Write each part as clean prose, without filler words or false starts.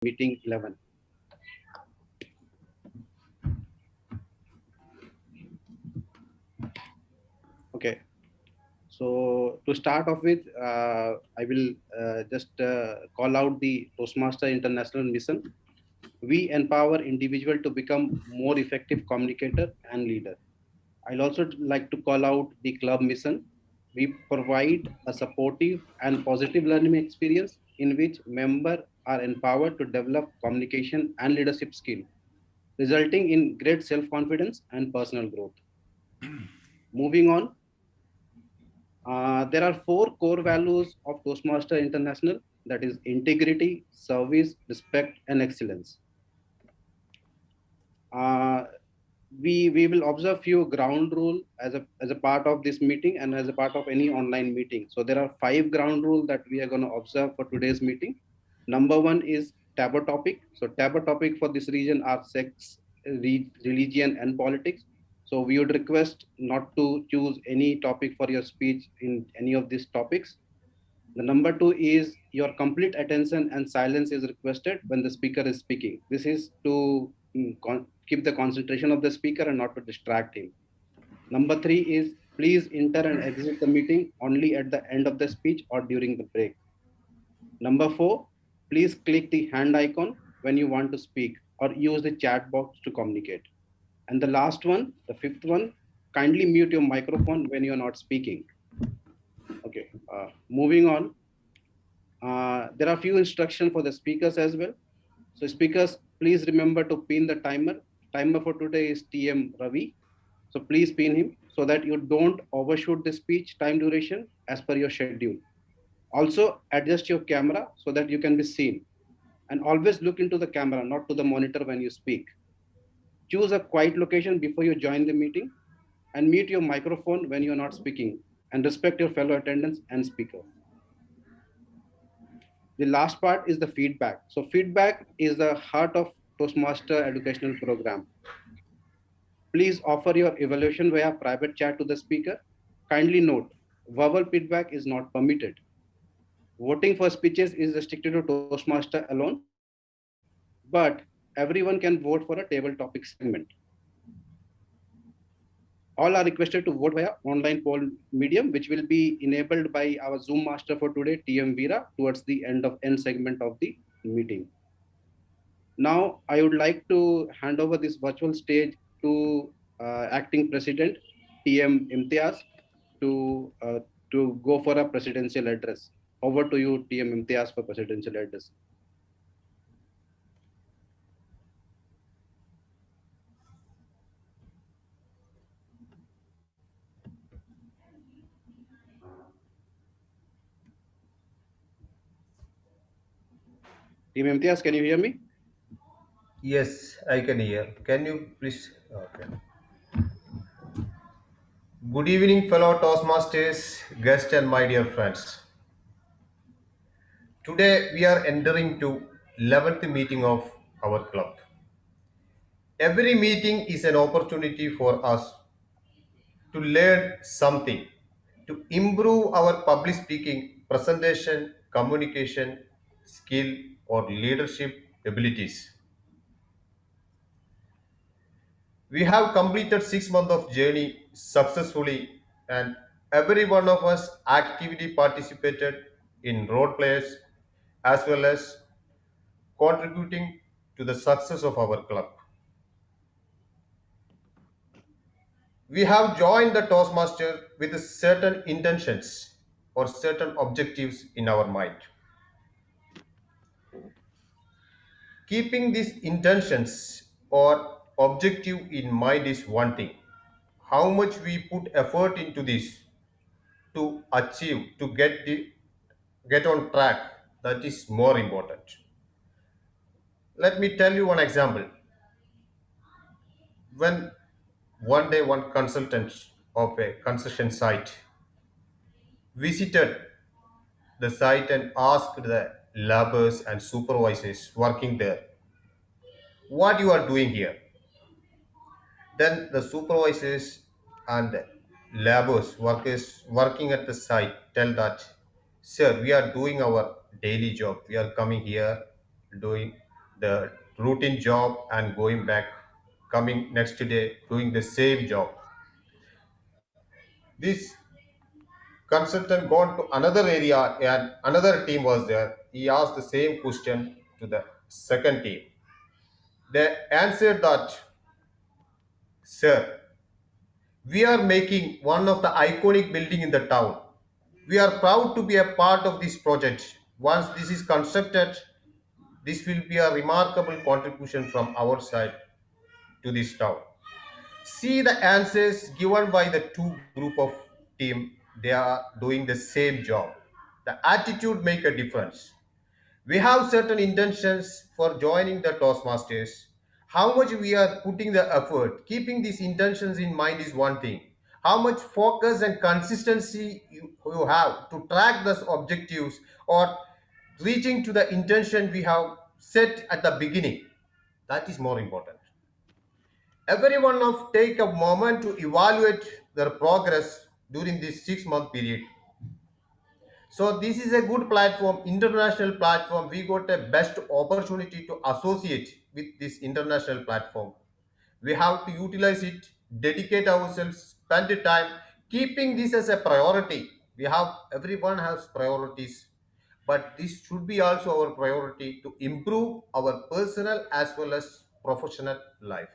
meeting 11. Okay. So to start off with, I will just call out the Toastmaster International Mission. We empower individual to become more effective communicator and leader. I'll also like to call out the club mission. We provide a supportive and positive learning experience in which members are empowered to develop communication and leadership skill, resulting in great self-confidence and personal growth. Moving on, there are four core values of Toastmaster International, that is integrity, service, respect, and excellence. Uh, we will observe few ground rule as a part of this meeting and as a part of any online meeting. So there are five ground rule that we are going to observe for today's meeting. Number one is taboo topic. So taboo topic for this region are sex, religion, and politics. So we would request not to choose any topic for your speech in any of these topics. The number two is your complete attention and silence is requested when the speaker is speaking. This is to keep the concentration of the speaker and not to distract him. Number three is please enter and exit the meeting only at the end of the speech or during the break. Number four, please click the hand icon when you want to speak or use the chat box to communicate. And the last one, the fifth one, kindly mute your microphone when you're not speaking. Okay, moving on. There are few instructions for the speakers as well. So speakers, please remember to pin the timer. Timer for today is TM Ravi. So please pin him so that you don't overshoot the speech time duration as per your schedule. Also adjust your camera so that you can be seen. And always look into the camera, not to the monitor when you speak. Choose a quiet location before you join the meeting and mute your microphone when you're not speaking and respect your fellow attendants and speaker. The last part is the feedback. So feedback is the heart of Toastmaster educational program. Please offer your evaluation via private chat to the speaker. Kindly note, verbal feedback is not permitted. Voting for speeches is restricted to Toastmaster alone, but everyone can vote for a table topic segment. All are requested to vote via online poll medium, which will be enabled by our Zoom master for today, TM Veera, towards the end segment of the meeting. Now, I would like to hand over this virtual stage to acting president, TM Imtiaz, to, uh, to go for a presidential address. Over to you, TM Imtiaz, for presidential address. TM Imtiaz, can you hear me? Yes, I can hear. Can you please? Okay. Good evening, fellow Toastmasters, guests, and my dear friends. Today we are entering to 11th meeting of our club. Every meeting is an opportunity for us to learn something, to improve our public speaking, presentation, communication skill, or leadership abilities. We have completed 6 months of journey successfully, and every one of us actively participated in role plays as well as contributing to the success of our club. We have joined the Toastmaster with certain intentions or certain objectives in our mind. Keeping these intentions or objective in mind is one thing. How much we put effort into this to achieve, to get on track, that is more important. Let me tell you one example. When one day one consultant of a construction site visited the site and asked the laborers and supervisors working there, what you are doing here? Then the supervisors and laborers workers working at the site tell that, sir, we are doing our daily job, we are coming here doing the routine job and going back, coming next day, doing the same job. This consultant gone to another area and another team was there. He asked the same question to the second team. They answered that, sir, we are making one of the iconic building in the town. We are proud to be a part of this project. Once this is constructed, this will be a remarkable contribution from our side to this town. See the answers given by the two group of team. They are doing the same job. The attitude make a difference. We have certain intentions for joining the Toastmasters. How much we are putting the effort, keeping these intentions in mind is one thing. How much focus and consistency you have to track those objectives or reaching to the intention we have set at the beginning, that is more important. Everyone of take a moment to evaluate their progress during this 6 month period. So this is a good platform, international platform. We got a best opportunity to associate with this international platform. We have to utilize it, dedicate ourselves, spend the time, keeping this as a priority. We have everyone has priorities, but this should be also our priority to improve our personal as well as professional life.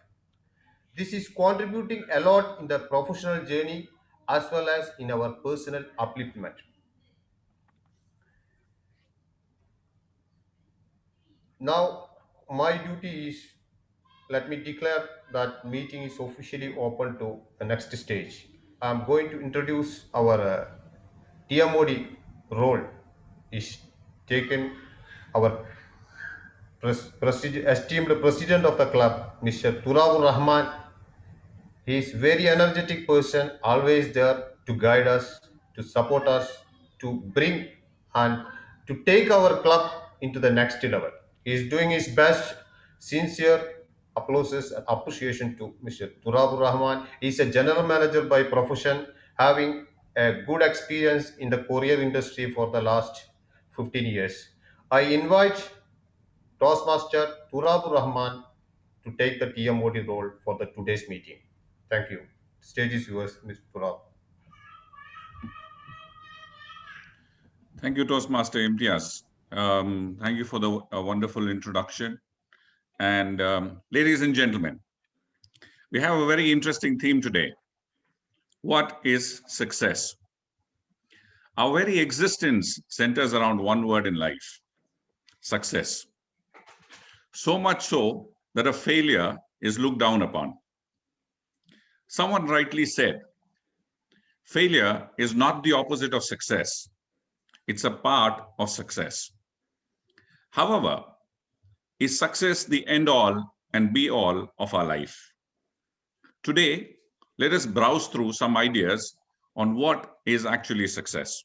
This is contributing a lot in the professional journey as well as in our personal upliftment. Now, my duty is, let me declare that meeting is officially open to the next stage. I'm going to introduce our TMOD role is taken our esteemed president of the club, Mr. Turabur Rahman. He is very energetic person, always there to guide us, to support us, to bring and to take our club into the next level. He is doing his best. Sincere applauses and appreciation to Mr. Turabur Rahman. He is a general manager by profession, having a good experience in the courier industry for the last 15 years. I invite Toastmaster Turabur Rahman to take the TMOD role for the today's meeting. Thank you. Stage is yours, Mr. Turab. Thank you, Toastmaster Imtiaz. Thank you for the wonderful introduction. And ladies and gentlemen, we have a very interesting theme today. What is success? Our very existence centers around one word in life: success. So much so that a failure is looked down upon. Someone rightly said, failure is not the opposite of success. It's a part of success. However, is success the end all and be all of our life? Today, let us browse through some ideas on what is actually success.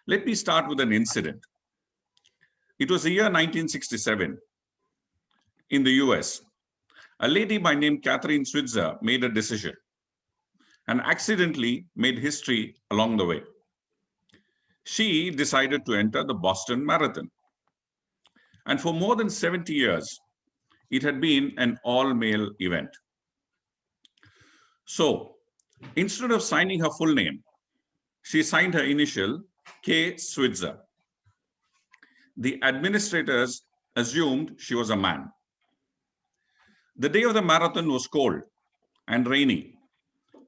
Let me start with an incident. It was the year 1967. In the US, a lady by name Catherine Switzer made a decision and accidentally made history along the way. She decided to enter the Boston Marathon. And for more than 70 years, it had been an all-male event. So, instead of signing her full name, she signed her initial K. Switzer. The administrators assumed she was a man. The day of the marathon was cold and rainy,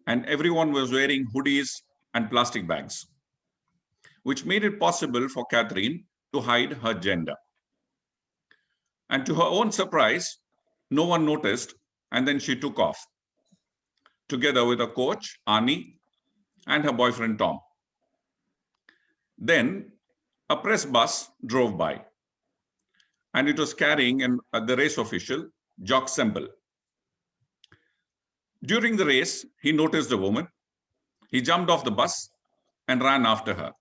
and everyone was wearing hoodies and plastic bags, which made it possible for Catherine to hide her gender. And to her own surprise, no one noticed, and then she took off, together with her coach, Arnie, and her boyfriend, Tom. Then a press bus drove by, and it was carrying the race official, Jock Semple. During the race, he noticed the woman. He jumped off the bus and ran after her.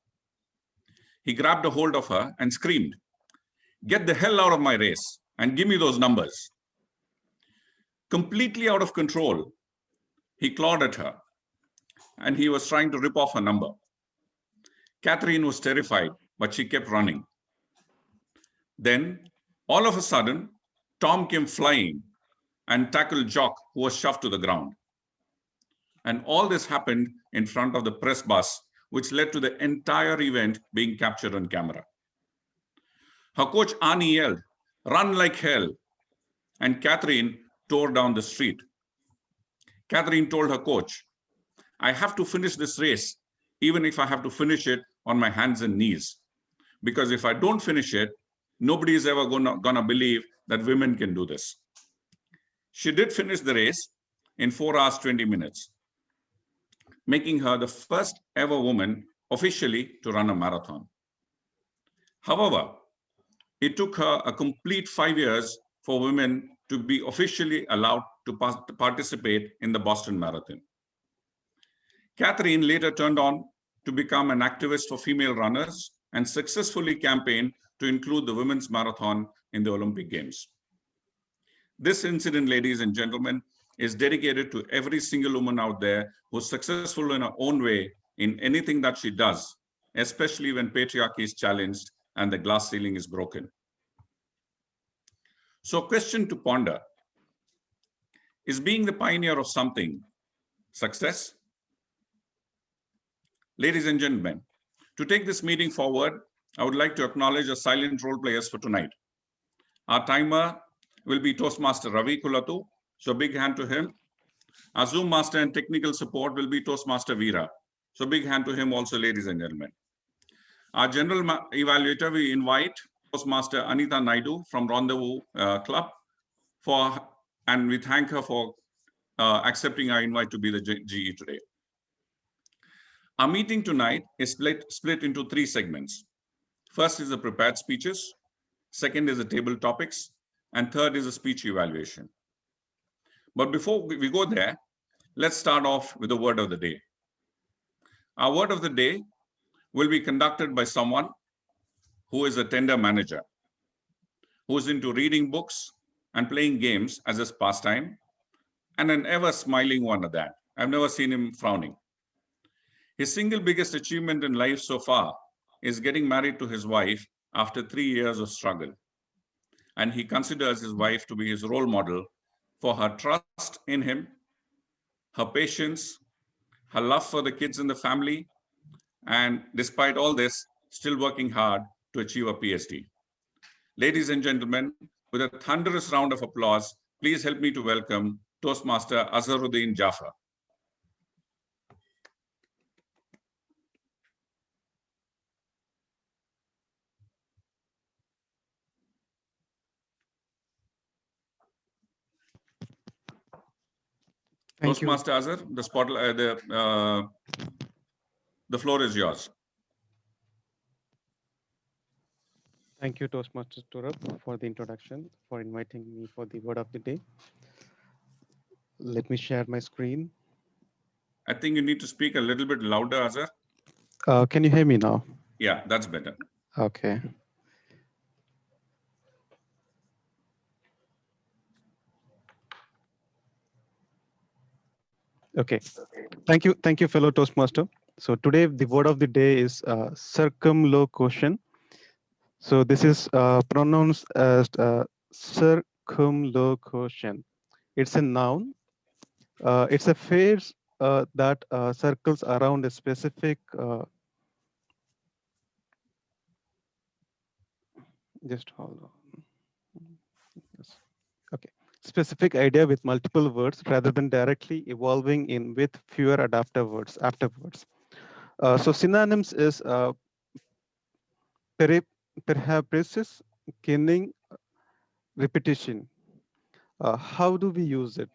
He grabbed a hold of her and screamed, "Get the hell out of my race and give me those numbers." Completely out of control, he clawed at her, and he was trying to rip off her number. Catherine was terrified, but she kept running. Then All of a sudden, Tom came flying and tackled Jock, who was shoved to the ground. And all this happened in front of the press bus, which led to the entire event being captured on camera. Her coach Ani yelled, "Run like hell!" And Catherine tore down the street. Catherine told her coach, "I have to finish this race, even if I have to finish it on my hands and knees. Because if I don't finish it, nobody is ever gonna believe that women can do this." She did finish the race in 4 hours, 20 minutes, making her the first ever woman officially to run a marathon. However, it took her a complete 5 years for women to be officially allowed to participate in the Boston Marathon. Catherine later turned on to become an activist for female runners and successfully campaigned to include the women's marathon in the Olympic Games. This incident, ladies and gentlemen, is dedicated to every single woman out there who's successful in her own way in anything that she does, especially when patriarchy is challenged and the glass ceiling is broken. So, question to ponder: is being the pioneer of something success? Ladies and gentlemen, to take this meeting forward, I would like to acknowledge the silent role players for tonight. Our timer will be Toastmaster Ravi Kulatu, so big hand to him. Our Zoom master and technical support will be Toastmaster Veera, so big hand to him also, ladies and gentlemen. Our general evaluator, we invite Toastmaster Anita Naidu from Rendezvous Club, and we thank her for accepting our invite to be the GE today. Our meeting tonight is split into 3 segments. First is the prepared speeches, second is the table topics, and third is a speech evaluation. But before we go there, let's start off with the word of the day. Our word of the day will be conducted by someone who is a tender manager, who is into reading books and playing games as his pastime, and an ever smiling one at that. I've never seen him frowning. His single biggest achievement in life so far is getting married to his wife after 3 years of struggle. And he considers his wife to be his role model for her trust in him, her patience, her love for the kids in the family, and despite all this, still working hard to achieve a PhD. Ladies and gentlemen, with a thunderous round of applause, please help me to welcome Toastmaster Azharuddin Jaffer. Thank you. Toastmaster Azhar, the floor is yours. Thank you, Toastmaster Torab, for the introduction, for inviting me for the word of the day. Let me share my screen. I think you need to speak a little bit louder, Azhar. Can you hear me now? Yeah, that's better. Okay. Okay. Thank you, fellow Toastmaster. So today the word of the day is circumlocution. So this is pronounced as circumlocution. It's a noun. It's a phrase that circles around a specific. Just hold on. Yes. Okay. Specific idea with multiple words rather than directly evolving in with fewer adaptive words afterwards. So synonyms is periphrasis, kinning, repetition. How do we use it?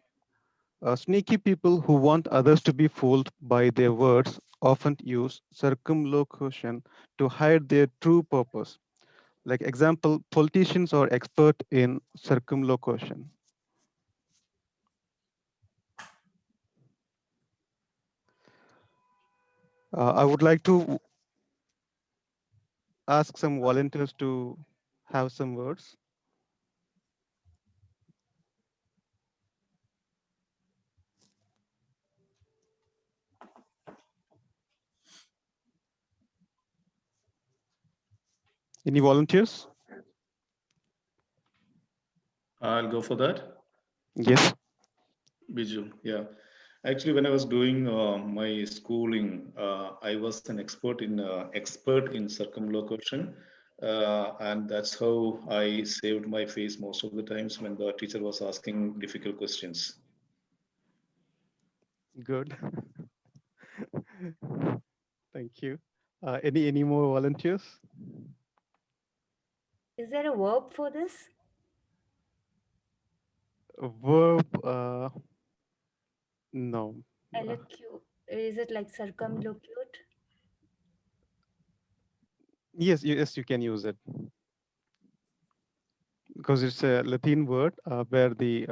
Sneaky people who want others to be fooled by their words often use circumlocution to hide their true purpose. Like example, politicians are expert in circumlocution. I would like to ask some volunteers to have some words. Any volunteers? I'll go for that. Yes. Biju, yeah. Actually, when I was doing my schooling, I was an expert in circumlocution, and that's how I saved my face most of the times when the teacher was asking difficult questions. Good. Thank you. Any more volunteers? Is there a verb for this? A verb? No. Elocute. Is it like circumlocute? Yes, you can use it because it's a Latin word where the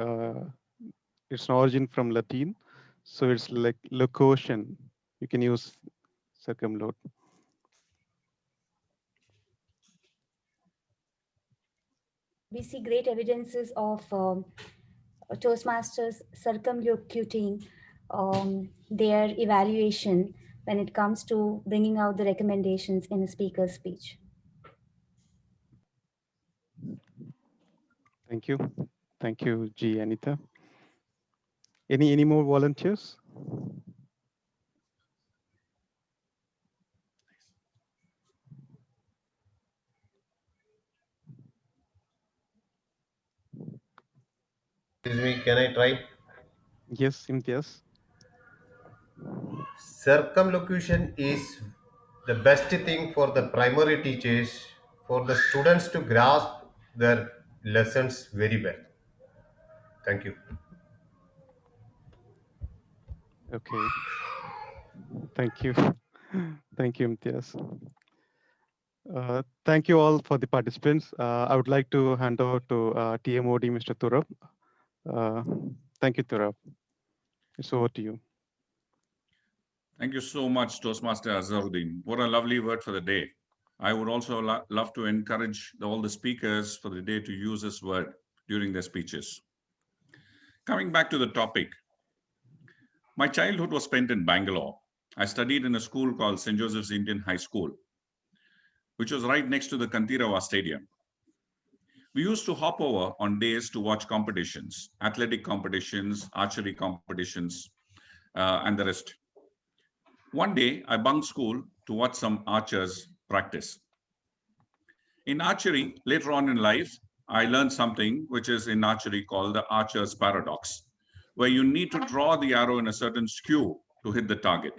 it's an origin from Latin, so it's like locution. You can use circumlocution. We see great evidences of Toastmasters circumlocuting their evaluation when it comes to bringing out the recommendations in a speaker's speech. Thank you, G. Anita. Any more volunteers? Excuse me, can I try? Yes, Imtiaz. Circumlocution is the best thing for the primary teachers, for the students to grasp their lessons very well. Thank you. Okay. Thank you. Thank you, Imtiaz. Thank you all for the participants. I would like to hand over to TMOD, Mr. Turab. Thank you, Turab. It's over to you. Thank you so much, Toastmaster Azharuddin. What a lovely word for the day. I would also love to encourage all the speakers for the day to use this word during their speeches. Coming back to the topic, my childhood was spent in Bangalore. I studied in a school called St. Joseph's Indian High School, which was right next to the Kantirava Stadium. We used to hop over on days to watch competitions, athletic competitions, archery competitions, and the rest. One day, I bunked school to watch some archers practice. In archery, later on in life, I learned something which is in archery called the archer's paradox, where you need to draw the arrow in a certain skew to hit the target.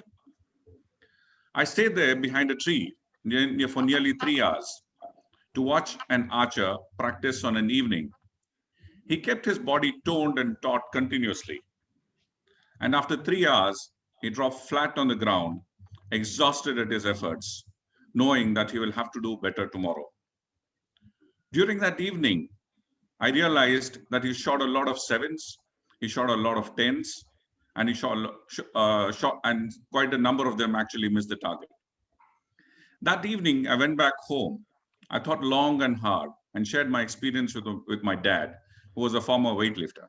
I stayed there behind a tree for nearly 3 hours to watch an archer practice on an evening. He kept his body toned and taut continuously. And after 3 hours, he dropped flat on the ground, exhausted at his efforts, knowing that he will have to do better tomorrow. During that evening, I realized that he shot a lot of 7s, he shot a lot of 10s, and he shot and quite a number of them actually missed the target. That evening, I went back home. I thought long and hard and shared my experience with my dad, who was a former weightlifter.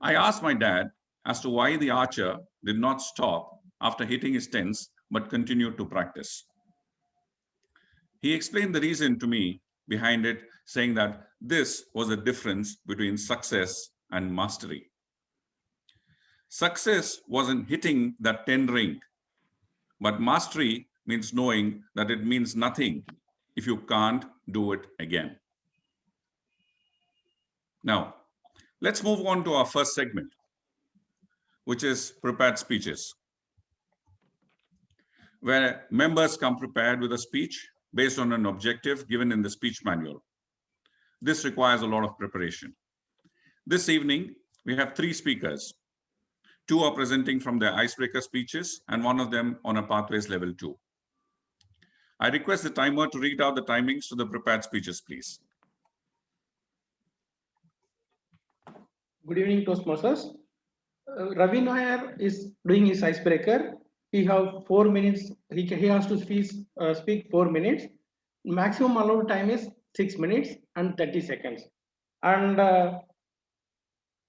I asked my dad as to why the archer did not stop after hitting his 10s, but continued to practice. He explained the reason to me behind it, saying that this was the difference between success and mastery. Success wasn't hitting that 10 ring, but mastery means knowing that it means nothing if you can't do it again. Now, let's move on to our first segment, which is prepared speeches, where members come prepared with a speech based on an objective given in the speech manual. This requires a lot of preparation. This evening, we have 3 speakers. 2 are presenting from their icebreaker speeches and 1 of them on a pathways level 2. I request the timer to read out the timings to the prepared speeches, please. Good evening, Toastmasters. Ravi Nair is doing his icebreaker. He have 4 minutes. He has to speak 4 minutes. Maximum allowed time is 6 minutes and 30 seconds. And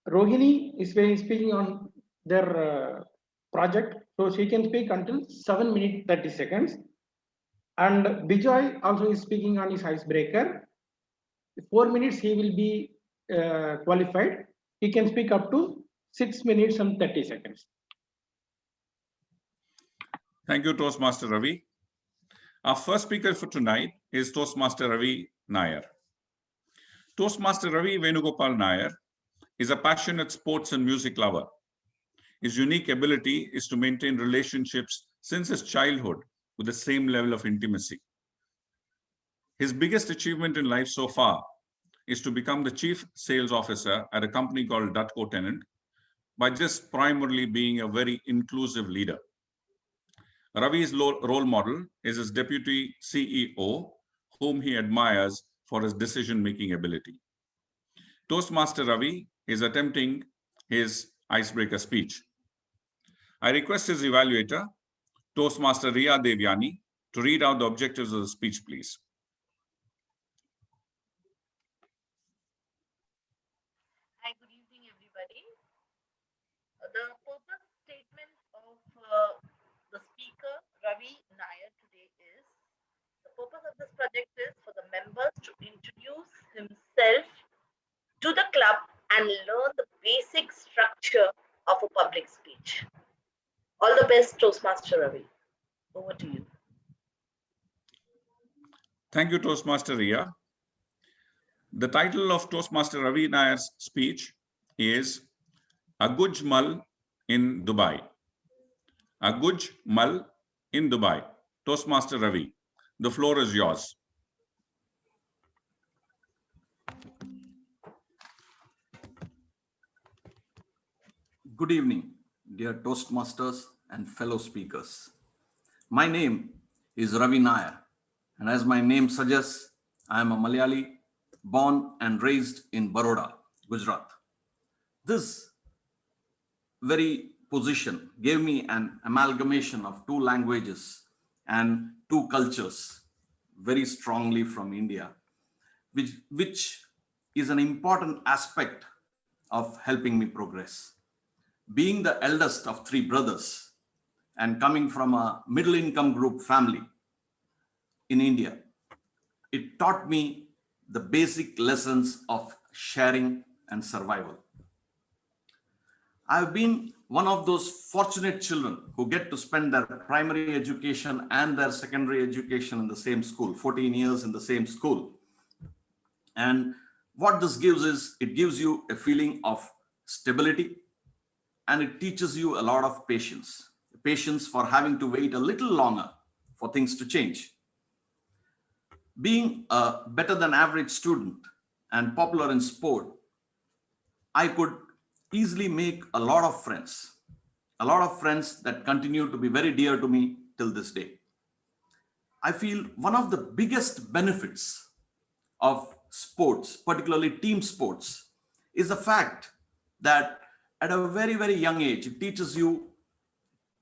Rohini is speaking on their project, so she can speak until 7 minutes 30 seconds. And Bijoy also is speaking on his icebreaker. 4 minutes he will be qualified, he can speak up to 6 minutes and 30 seconds. Thank you, Toastmaster Ravi. Our first speaker for tonight is Toastmaster Ravi Nair. Toastmaster Ravi Venugopal Nair is a passionate sports and music lover. His unique ability is to maintain relationships since his childhood with the same level of intimacy. His biggest achievement in life so far is to become the chief sales officer at a company called Dutco Tenant by just primarily being a very inclusive leader. Ravi's role model is his deputy CEO, whom he admires for his decision-making ability. Toastmaster Ravi is attempting his icebreaker speech. I request his evaluator, Toastmaster Riya Devyani, to read out the objectives of the speech, please. Hi, good evening, everybody. The purpose statement of the speaker, Ravi Nair, today is, the purpose of this project is for the members to introduce himself to the club and learn the basic structure of a public speech. All the best, Toastmaster Ravi. Over to you. Thank you, Toastmaster Riya. The title of Toastmaster Ravi Nair's speech is A Guj Mal in Dubai. A Guj Mal in Dubai. Toastmaster Ravi, the floor is yours. Good evening, dear Toastmasters and fellow speakers. My name is Ravi Nair, and as my name suggests, I am a Malayali born and raised in Baroda, Gujarat. This very position gave me an amalgamation of two languages and two cultures very strongly from India, which is an important aspect of helping me progress. Being the eldest of three brothers and coming from a middle income group family in India, it taught me the basic lessons of sharing and survival. I've been one of those fortunate children who get to spend their primary education and their secondary education in the same school, 14 years in the same school. And what this gives is, it gives you a feeling of stability, and it teaches you a lot of patience for having to wait a little longer for things to change. Being a better than average student and popular in sport, I could easily make a lot of friends that continue to be very dear to me till this day. I feel one of the biggest benefits of sports, particularly team sports, is the fact that at a very, very young age, it teaches you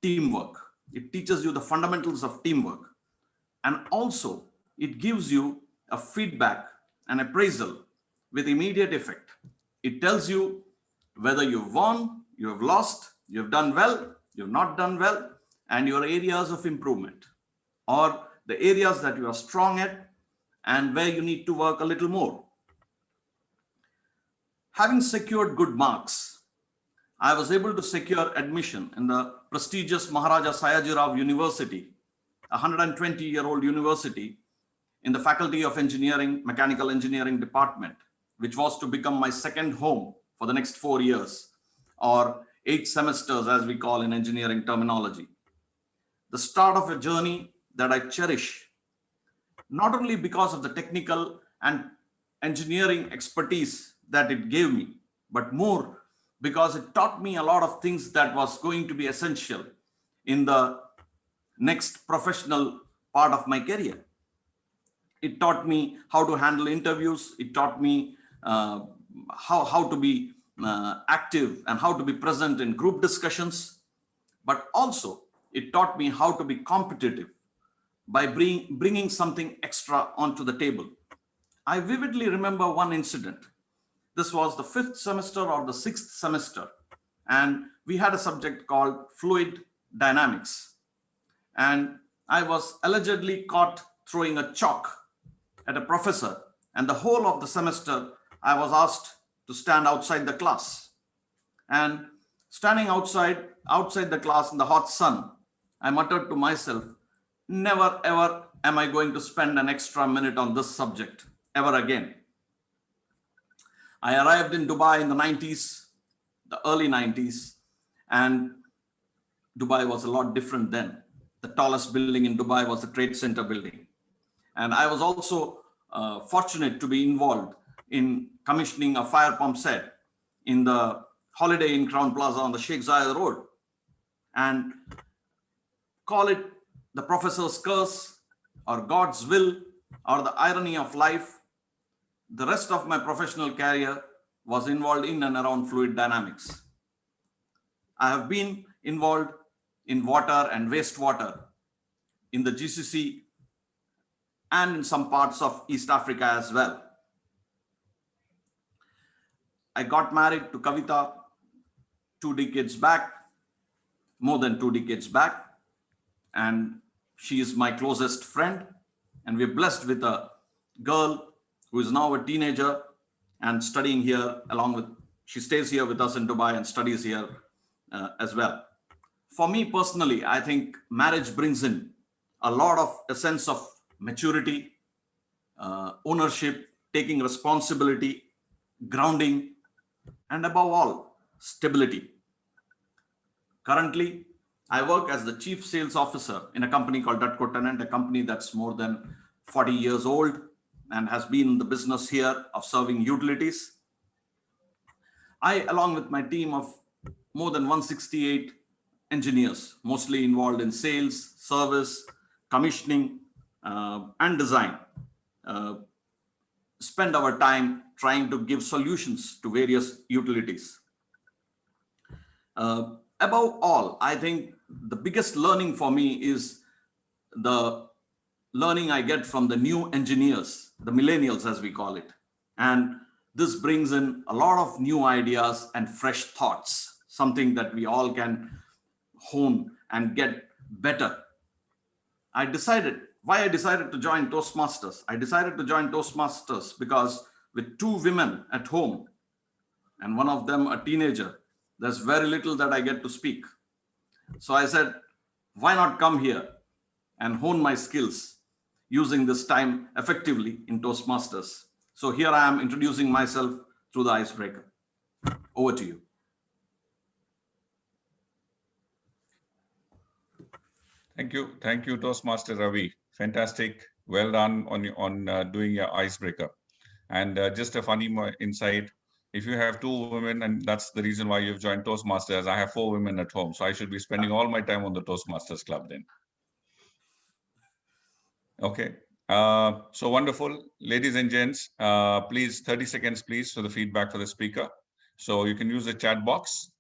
teamwork. It teaches you the fundamentals of teamwork. And also, it gives you a feedback, an appraisal with immediate effect. It tells you whether you've won, you have lost, you've done well, you've not done well, and your areas of improvement, or the areas that you are strong at and where you need to work a little more. Having secured good marks, I was able to secure admission in the prestigious Maharaja Sayajirao University, a 120-year-old university, in the Faculty of Engineering, Mechanical Engineering department, which was to become my second home for the next 4 years, or 8 semesters as we call in engineering terminology. The start of a journey that I cherish, not only because of the technical and engineering expertise that it gave me, but more because it taught me a lot of things that was going to be essential in the next professional part of my career. It taught me how to handle interviews. It taught me how to be active and how to be present in group discussions. But also, it taught me how to be competitive by bringing something extra onto the table. I vividly remember one incident. This was the 5th semester or the 6th semester, and we had a subject called fluid dynamics. And I was allegedly caught throwing a chalk at a professor, and the whole of the semester I was asked to stand outside the class. And standing outside the class in the hot sun, I muttered to myself, never ever am I going to spend an extra minute on this subject ever again. I arrived in Dubai in the 90s, the early 90s, and Dubai was a lot different then. The tallest building in Dubai was the Trade Center building. And I was also fortunate to be involved in commissioning a fire pump set in the Holiday Inn Crown Plaza on the Sheikh Zayed Road. And call it the professor's curse or God's will or the irony of life, the rest of my professional career was involved in and around fluid dynamics. I have been involved in water and wastewater in the GCC and in some parts of East Africa as well. I got married to Kavita 2 decades back, more than 2 decades back, and she is my closest friend. And we're blessed with a girl who is now a teenager and studying here she stays here with us in Dubai and studies here as well. For me personally, I think marriage brings in a sense of maturity, ownership, taking responsibility, grounding, and above all, stability. Currently, I work as the Chief Sales Officer in a company called Dutco Tenant, a company that's more than 40 years old and has been in the business here of serving utilities. I, along with my team of more than 168 engineers, mostly involved in sales, service, commissioning, and design, spend our time trying to give solutions to various utilities. Above all, I think the biggest learning for me is the learning I get from the new engineers, the millennials as we call it. And this brings in a lot of new ideas and fresh thoughts, something that we all can hone and get better. Why I decided to join Toastmasters. I decided to join Toastmasters because with 2 women at home and one of them a teenager, there's very little that I get to speak. So I said, why not come here and hone my skills using this time effectively in Toastmasters? So here I am introducing myself through the icebreaker. Over to you. Thank you, Toastmaster Ravi. Fantastic. Well done on doing your icebreaker. And just a funny insight, if you have 2 women, and that's the reason why you've joined Toastmasters, I have 4 women at home. So I should be spending all my time on the Toastmasters Club then. Okay. So wonderful. Ladies and gents, please, 30 seconds, please, for the feedback for the speaker. So you can use the chat box.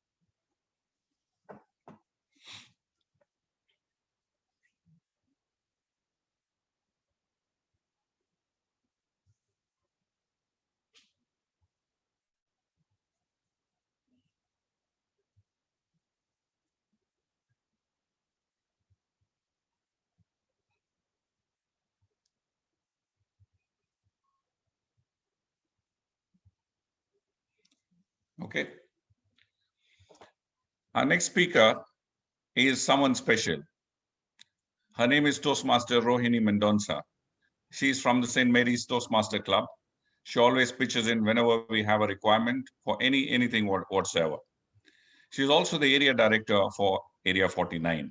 Okay. Our next speaker is someone special. Her name is Toastmaster Rohini Mendonca. She's from the St. Mary's Toastmaster Club. She always pitches in whenever we have a requirement for anything whatsoever. She's also the area director for Area 49.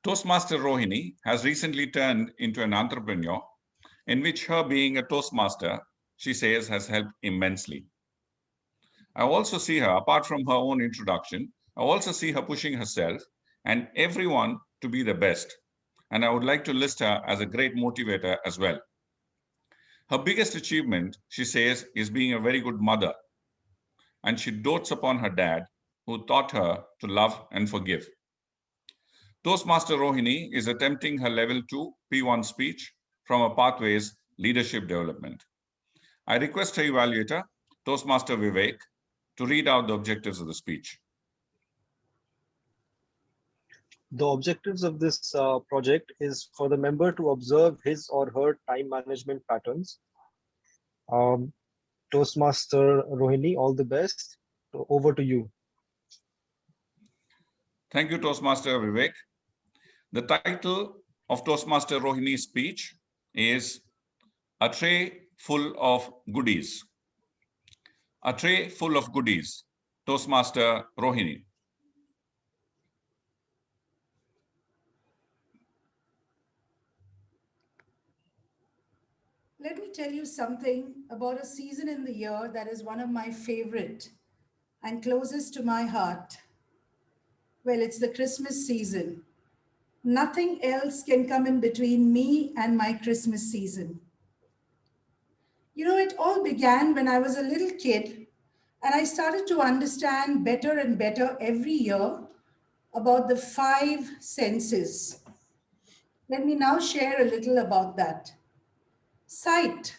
Toastmaster Rohini has recently turned into an entrepreneur in which her being a Toastmaster, she says, has helped immensely. I also see her, apart from her own introduction, I also see her pushing herself and everyone to be the best. And I would like to list her as a great motivator as well. Her biggest achievement, she says, is being a very good mother. And she dotes upon her dad, who taught her to love and forgive. Toastmaster Rohini is attempting her level 2 P1 speech from a Pathways Leadership Development. I request her evaluator, Toastmaster Vivek, to read out the objectives of the speech. The objectives of this project is for the member to observe his or her time management patterns, Toastmaster Rohini, all the best. So over to you. Thank you, Toastmaster Vivek. The title of Toastmaster Rohini's speech is A Tray Full of Goodies. A Tray Full of Goodies. Toastmaster Rohini. Let me tell you something about a season in the year that is one of my favorite and closest to my heart. Well, it's the Christmas season. Nothing else can come in between me and my Christmas season. You know, it all began when I was a little kid and I started to understand better and better every year about the 5 senses. Let me now share a little about that. Sight.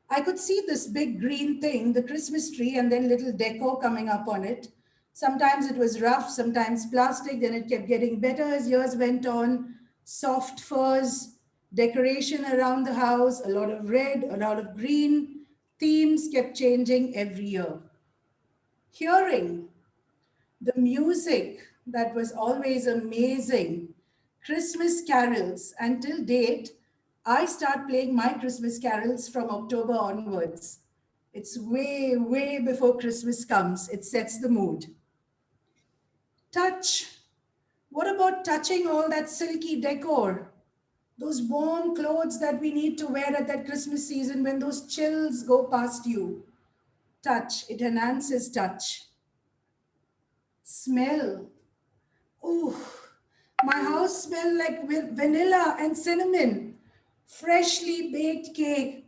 I could see this big green thing, the Christmas tree, and then little decor coming up on it. Sometimes it was rough, sometimes plastic, then it kept getting better as years went on. Soft furs, decoration around the house, a lot of red, a lot of green. Themes kept changing every year. Hearing, the music that was always amazing. Christmas carols, until date, I start playing my Christmas carols from October onwards. It's way, way before Christmas comes. It sets the mood. Touch. What about touching all that silky decor? Those warm clothes that we need to wear at that Christmas season when those chills go past you. Touch. It enhances touch. Smell. Ooh, my house smelled like vanilla and cinnamon. Freshly baked cake.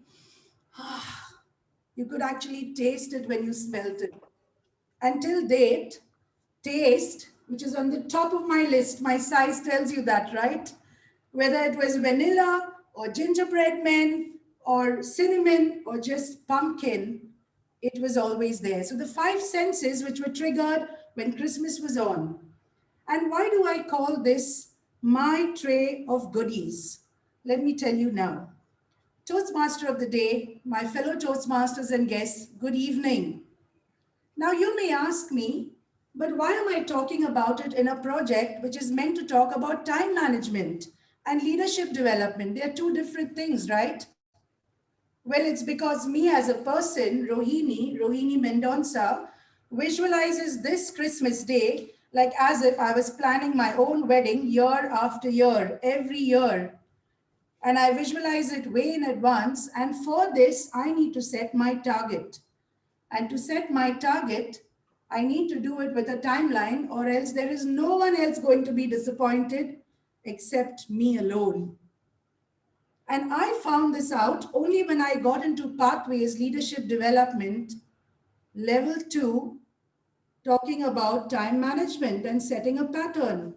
You could actually taste it when you smelt it. Until date, taste, which is on the top of my list, my size tells you that, right? Whether it was vanilla or gingerbread men or cinnamon or just pumpkin, it was always there. So the 5 senses which were triggered when Christmas was on. And why do I call this my tray of goodies? Let me tell you now. Toastmaster of the day, my fellow Toastmasters and guests, good evening. Now you may ask me, but why am I talking about it in a project which is meant to talk about time management and leadership development? They're 2 different things, right? Well, it's because me as a person, Rohini Mendonca, visualizes this Christmas day like as if I was planning my own wedding year after year, every year. And I visualize it way in advance. And for this, I need to set my target. And to set my target, I need to do it with a timeline, or else there is no one else going to be disappointed except me alone. And I found this out only when I got into Pathways Leadership Development, level 2, talking about time management and setting a pattern.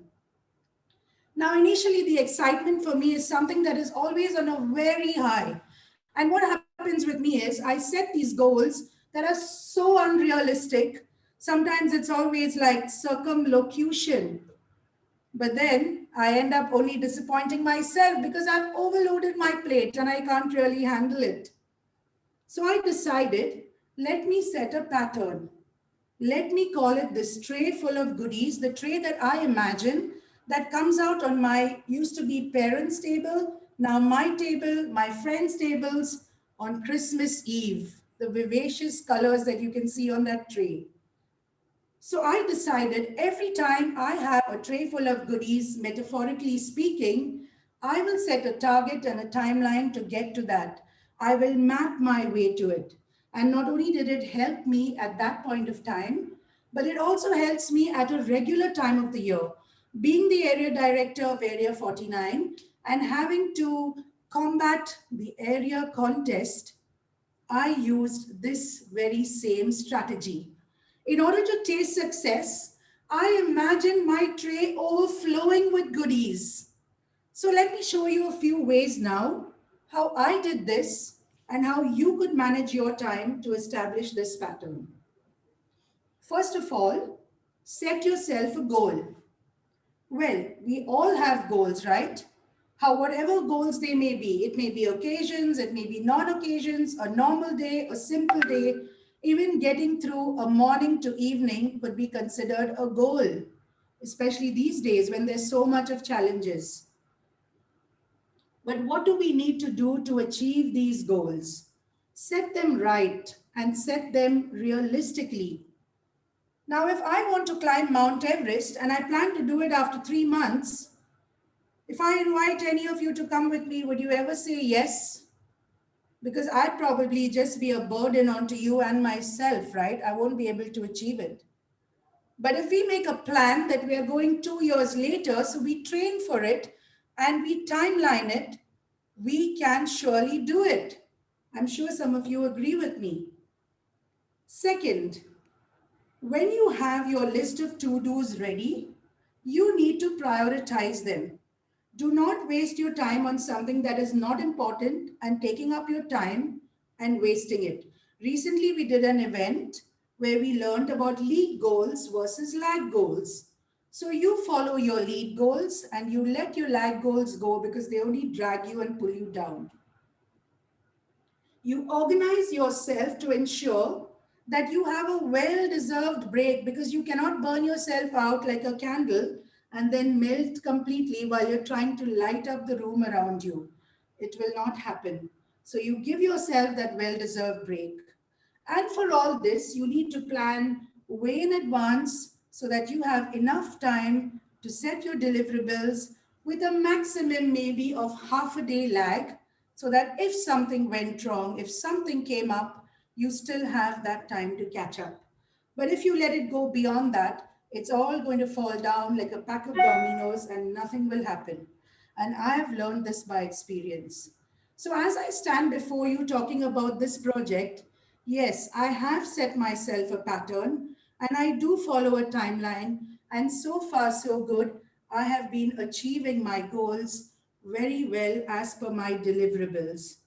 Now, initially, the excitement for me is something that is always on a very high. And what happens with me is I set these goals that are so unrealistic. Sometimes it's always like circumlocution. But then I end up only disappointing myself because I've overloaded my plate and I can't really handle it. So I decided, let me set a pattern. Let me call it this tray full of goodies, the tray that I imagine that comes out on my used to be parents' table, now my table, my friends' tables on Christmas Eve, the vivacious colors that you can see on that tray. So I decided every time I have a tray full of goodies, metaphorically speaking, I will set a target and a timeline to get to that. I will map my way to it. And not only did it help me at that point of time, but it also helps me at a regular time of the year. Being the area director of Area 49 and having to combat the area contest, I used this very same strategy. In order to taste success, I imagine my tray overflowing with goodies. So let me show you a few ways now how I did this and how you could manage your time to establish this pattern. First of all, set yourself a goal. Well, we all have goals, right? whatever goals they may be. It may be occasions, it may be non-occasions, a normal day, a simple day. Even getting through a morning to evening could be considered a goal, especially these days when there's so much of challenges. But what do we need to do to achieve these goals? Set them right and set them realistically. Now, if I want to climb Mount Everest and I plan to do it after 3 months, if I invite any of you to come with me, would you ever say yes? Because I'd probably just be a burden onto you and myself, right? I won't be able to achieve it. But if we make a plan that we are going 2 years later, so we train for it and we timeline it, we can surely do it. I'm sure some of you agree with me. Second, when you have your list of to-dos ready, you need to prioritize them. Do not waste your time on something that is not important and taking up your time and wasting it. Recently, we did an event where we learned about lead goals versus lag goals. So you follow your lead goals and you let your lag goals go because they only drag you and pull you down. You organize yourself to ensure that you have a well-deserved break, because you cannot burn yourself out like a candle and then melt completely while you're trying to light up the room around you. It will not happen. So you give yourself that well-deserved break. And for all this, you need to plan way in advance so that you have enough time to set your deliverables with a maximum maybe of half a day lag, so that if something went wrong, if something came up, you still have that time to catch up. But if you let it go beyond that, it's all going to fall down like a pack of dominoes and nothing will happen. And I have learned this by experience. So as I stand before you talking about this project, yes, I have set myself a pattern and I do follow a timeline. And so far, so good. I have been achieving my goals very well as per my deliverables.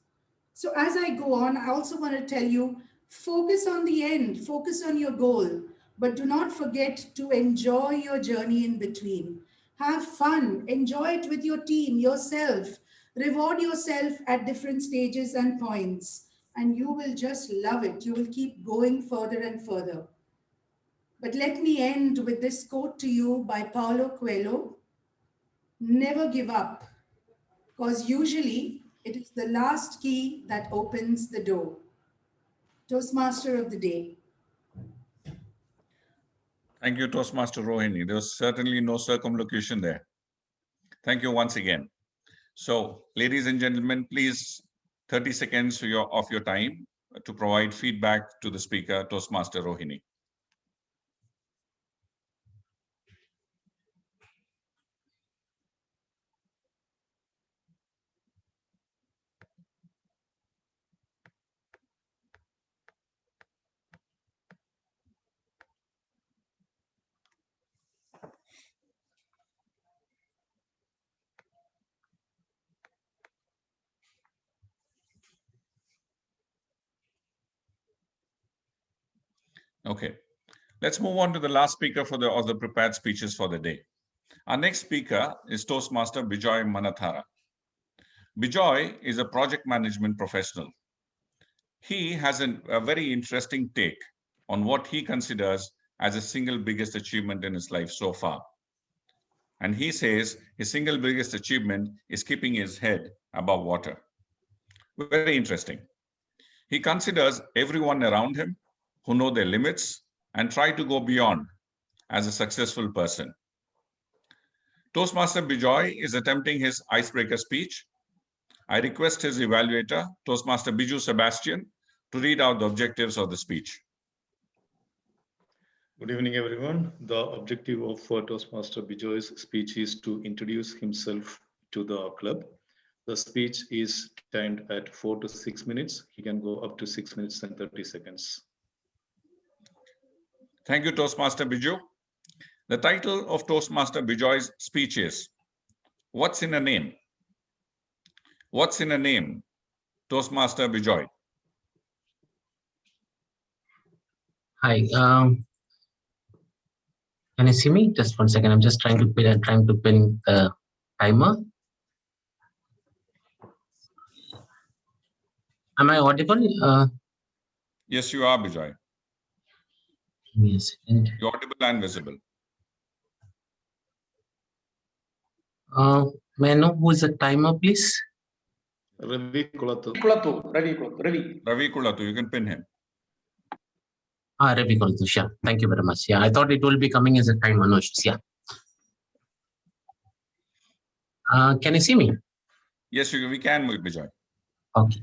So as I go on, I also want to tell you, focus on the end, focus on your goal, but do not forget to enjoy your journey in between. Have fun, enjoy it with your team, yourself, reward yourself at different stages and points, and you will just love it. You will keep going further and further. But let me end with this quote to you by Paulo Coelho: never give up, because usually it is the last key that opens the door. Toastmaster of the day. Thank you, Toastmaster Rohini. There was certainly no circumlocution there. Thank you once again. So, ladies and gentlemen, please 30 seconds of your time to provide feedback to the speaker, Toastmaster Rohini. Okay, let's move on to the last speaker of the prepared speeches for the day. Our next speaker is Toastmaster Bijoy Manathara. Bijoy is a project management professional. He has a very interesting take on what he considers as the single biggest achievement in his life so far. And he says his single biggest achievement is keeping his head above water. Very interesting. He considers everyone around him who know their limits and try to go beyond as a successful person. Toastmaster Bijoy is attempting his icebreaker speech. I request his evaluator, Toastmaster Biju Sebastian, to read out the objectives of the speech. Good evening, everyone. The objective of Toastmaster Bijoy's speech is to introduce himself to the club. The speech is timed at 4 to 6 minutes. He can go up to 6 minutes and 30 seconds. Thank you, Toastmaster Biju. The title of Toastmaster Bijoy's speech is, What's in a Name? What's in a Name? Toastmaster Bijoy. Hi, can you see me? Just 1 second. I'm just trying to pin the timer. Am I audible? Yes, you are, Bijoy. Yes. You're audible and visible. May I know who is the timer, please? Ravi Kulathu. Ravi Kulathu, you can pin him. Ravi Kulathu, sure. Thank you very much. Yeah, I thought it will be coming as a time, Manoj. Yeah. Can you see me? Yes, we can, Bijoy. Okay.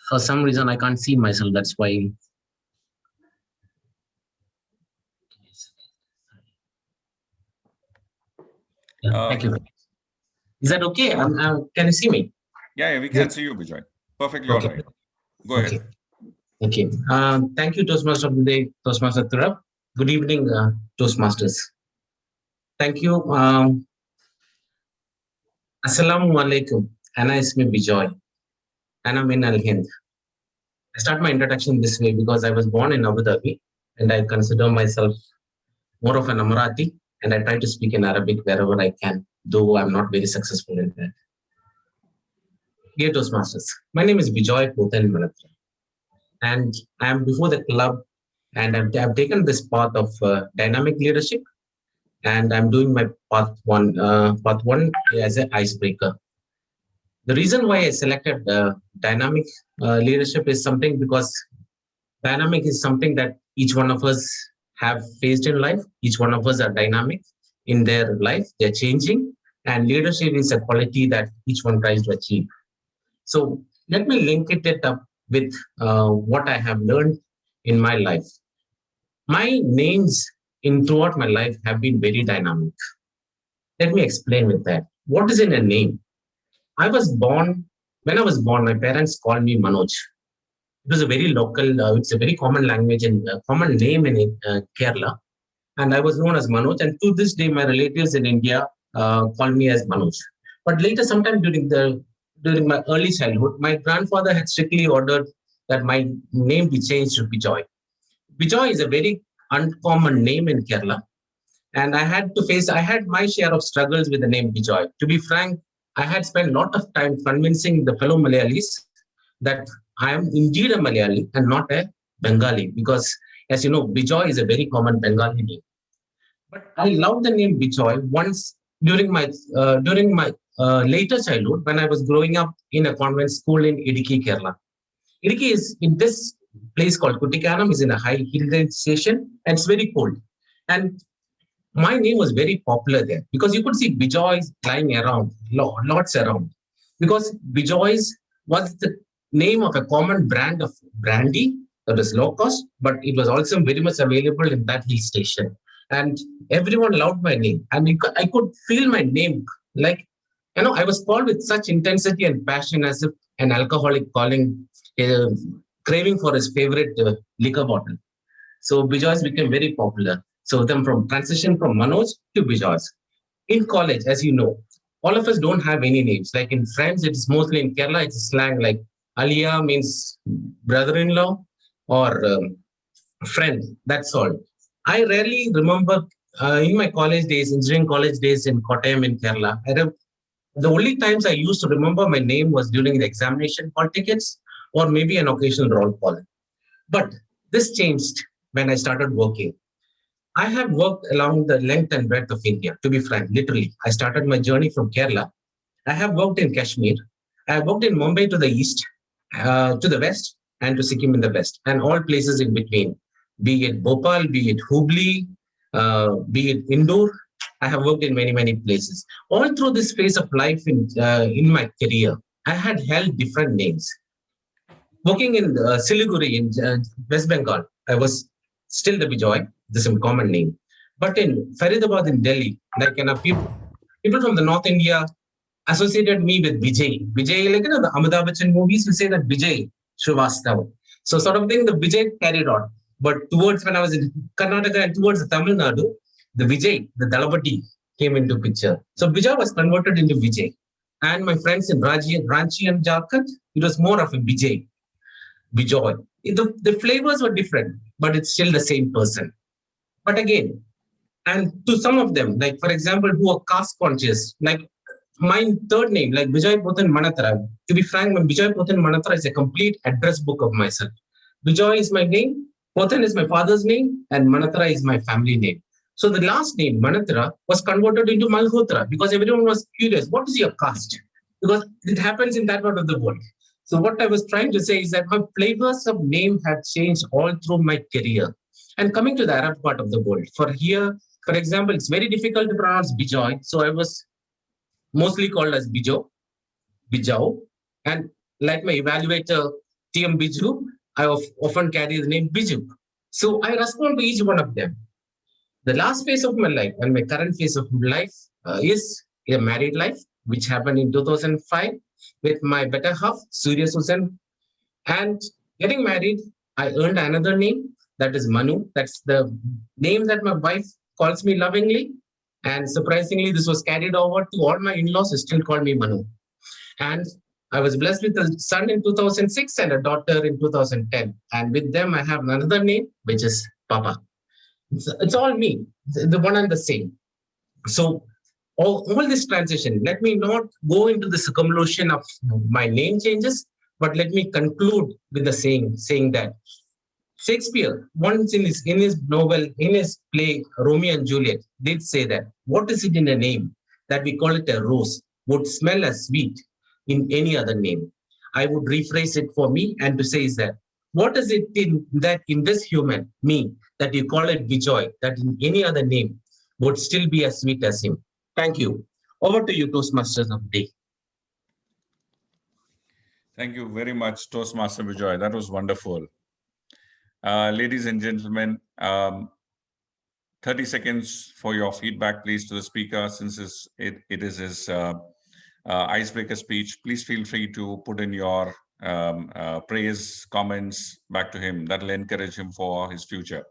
For some reason, I can't see myself. That's why. Yeah, thank you. Is that okay? Can you see me? Yeah, we can see you, Bijoy. Perfectly all right. Go ahead. Okay. Thank you, Toastmaster of the Day, Toastmaster Thurab. Good evening, Toastmasters. Thank you. Assalamu alaikum. Ana isme Bijoy. Ana min al Hind. I start my introduction this way because I was born in Abu Dhabi and I consider myself more of an Emirati and I try to speak in Arabic wherever I can, though I'm not very successful in that. Dear Toastmasters, my name is Bijoy Poten Malatra and I am before the club and I've taken this path of dynamic leadership and I'm doing my path one as an icebreaker. The reason why I selected dynamic leadership is something because dynamic is something that each one of us have faced in life. Each one of us are dynamic in their life. They're changing, and leadership is a quality that each one tries to achieve. So let me link it up with what I have learned in my life. My names throughout my life have been very dynamic. Let me explain with that. What is in a name? When I was born, my parents called me Manoj. It was a very local, it's a very common language and common name in Kerala. And I was known as Manoj. And to this day, my relatives in India call me as Manoj. But later, sometime during my early childhood, my grandfather had strictly ordered that my name be changed to Bijoy. Bijoy is a very uncommon name in Kerala. And I had my share of struggles with the name Bijoy. To be frank, I had spent a lot of time convincing the fellow Malayalis that I am indeed a Malayali and not a Bengali, because as you know, Bijoy is a very common Bengali name. But I loved the name Bijoy once during my later childhood when I was growing up in a convent school in Idiki, Kerala. Idiki is in this place called Kutikanam, is in a high hill station, and it's very cold. And my name was very popular there because you could see Bijoys lying around, lots around. Because Bijoys was the name of a common brand of brandy that was low cost, but it was also very much available in that hill station. And everyone loved my name. And I could feel my name like, I was called with such intensity and passion as if an alcoholic craving for his favorite liquor bottle. So Bijoys became very popular. So then transition from Manoj to Bijoys. In college, as you know, all of us don't have any names. Like in friends, it's mostly in Kerala, it's a slang like Aliya means brother-in-law or friend. That's all. I rarely remember in my college days, engineering college days in Kottayam in Kerala, the only times I used to remember my name was during the examination hall tickets or maybe an occasional roll call. But this changed when I started working. I have worked along the length and breadth of India, to be frank, literally. I started my journey from Kerala. I have worked in Kashmir. I have worked in Mumbai to the east, to the west, and to Sikkim in the west, and all places in between, be it Bhopal, be it Hubli, be it Indore. I have worked in many, many places. All through this phase of life in my career, I had held different names. Working in Siliguri in West Bengal, I was still the Bijoy, this is a common name. But in Faridabad in Delhi, like people from the North India associated me with Vijay. Vijay, like the Amitabh Bachchan movies, we say that Vijay Srivastava. So sort of thing, the Vijay carried on. But towards when I was in Karnataka and towards Tamil Nadu, the Vijay, the Dalabati came into picture. So Bijay was converted into Vijay. And my friends in Ranchi and Jharkhand, it was more of a Bijay. Bijoy. The flavors were different, but it's still the same person. But again, and to some of them, like for example, who are caste conscious, like my third name, like Bijay Potan Manatra. To be frank, Bijay Potan Manatra is a complete address book of myself. Bijay is my name, Potan is my father's name, and Manatra is my family name. So the last name, Manatra, was converted into Malhotra because everyone was curious, what is your caste? Because it happens in that part of the world. So what I was trying to say is that my flavors of name have changed all through my career. And coming to the Arab part of the world, for here, for example, it's very difficult to pronounce Bijoy. So I was mostly called as Bijo, Bijao. And like my evaluator, TM Biju, I often carry the name Biju. So I respond to each one of them. The last phase of my life and my current phase of my life is a married life, which happened in 2005 with my better half, Surya Susan. And getting married, I earned another name, that is Manu. That's the name that my wife calls me lovingly. And surprisingly, this was carried over to all my in-laws who still call me Manu. And I was blessed with a son in 2006 and a daughter in 2010. And with them, I have another name, which is Papa. It's all me, the one and the same. So all this transition, let me not go into the circumlocution of my name changes, but let me conclude with the saying that Shakespeare, once in his novel, in his play Romeo and Juliet, did say that what is it in a name that we call it a rose would smell as sweet in any other name. I would rephrase it for me and to say is that what is it in this human, me, that you call it Bijoy, that in any other name would still be as sweet as him? Thank you. Over to you, Toastmasters of the day. Thank you very much, Toastmaster Bijoy. That was wonderful. Ladies and gentlemen, 30 seconds for your feedback, please, to the speaker. Since it is his icebreaker speech, please feel free to put in your praise, comments back to him. That will encourage him for his future.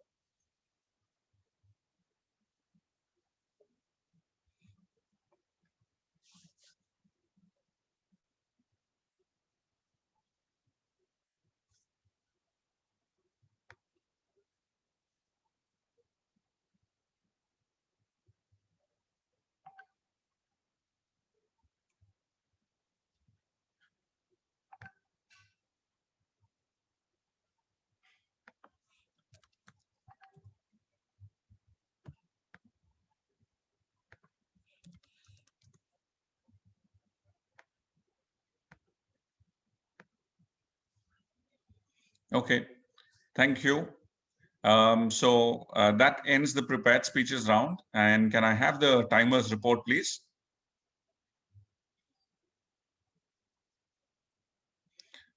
Okay, thank you. So that ends the prepared speeches round. And can I have the timers report, please?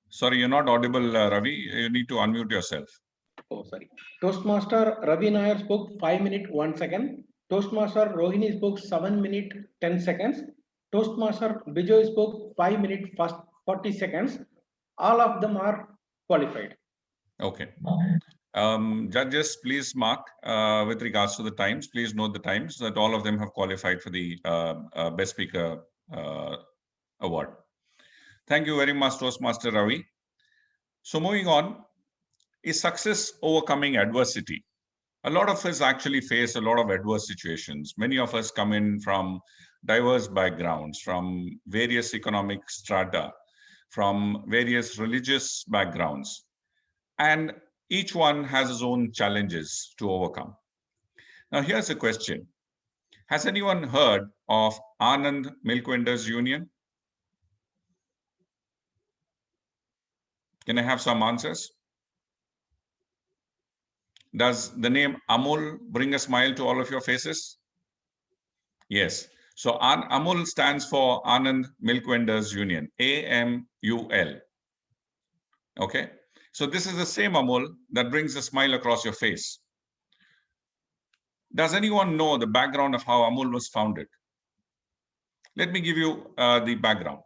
Sorry, you're not audible, Ravi. You need to unmute yourself. Oh, sorry. Toastmaster Ravi Nair spoke 5 minutes 1 second. Toastmaster Rohini spoke 7 minutes 10 seconds. Toastmaster Bijoy spoke 5 minutes 40 seconds. All of them are qualified. Okay. Judges, please mark with regards to the times. Please note the times that all of them have qualified for the Best Speaker award. Thank you very much, Toastmaster Ravi. So moving on, is success overcoming adversity? A lot of us actually face a lot of adverse situations. Many of us come in from diverse backgrounds, from various economic strata, from various religious backgrounds. And each one has his own challenges to overcome. Now, here's a question. Has anyone heard of Anand Milk Vendors Union? Can I have some answers? Does the name Amul bring a smile to all of your faces? Yes. So Amul stands for Anand Milk Vendors Union, AMUL. Okay. So this is the same Amul that brings a smile across your face. Does anyone know the background of how Amul was founded? Let me give you the background.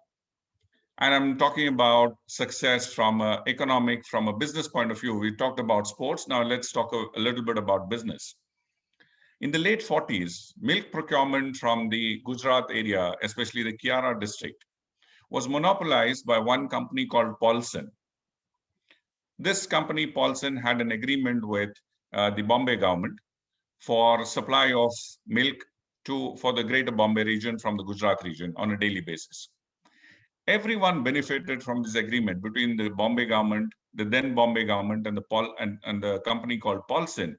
And I'm talking about success from an economic, from a business point of view. We talked about sports. Now let's talk a little bit about business. In the late 40s, milk procurement from the Gujarat area, especially the Kiara district, was monopolized by one company called Paulson. This company, Paulson, had an agreement with the Bombay government for supply of milk for the greater Bombay region from the Gujarat region on a daily basis. Everyone benefited from this agreement between the Bombay government, the then Bombay government, and the company called Paulson,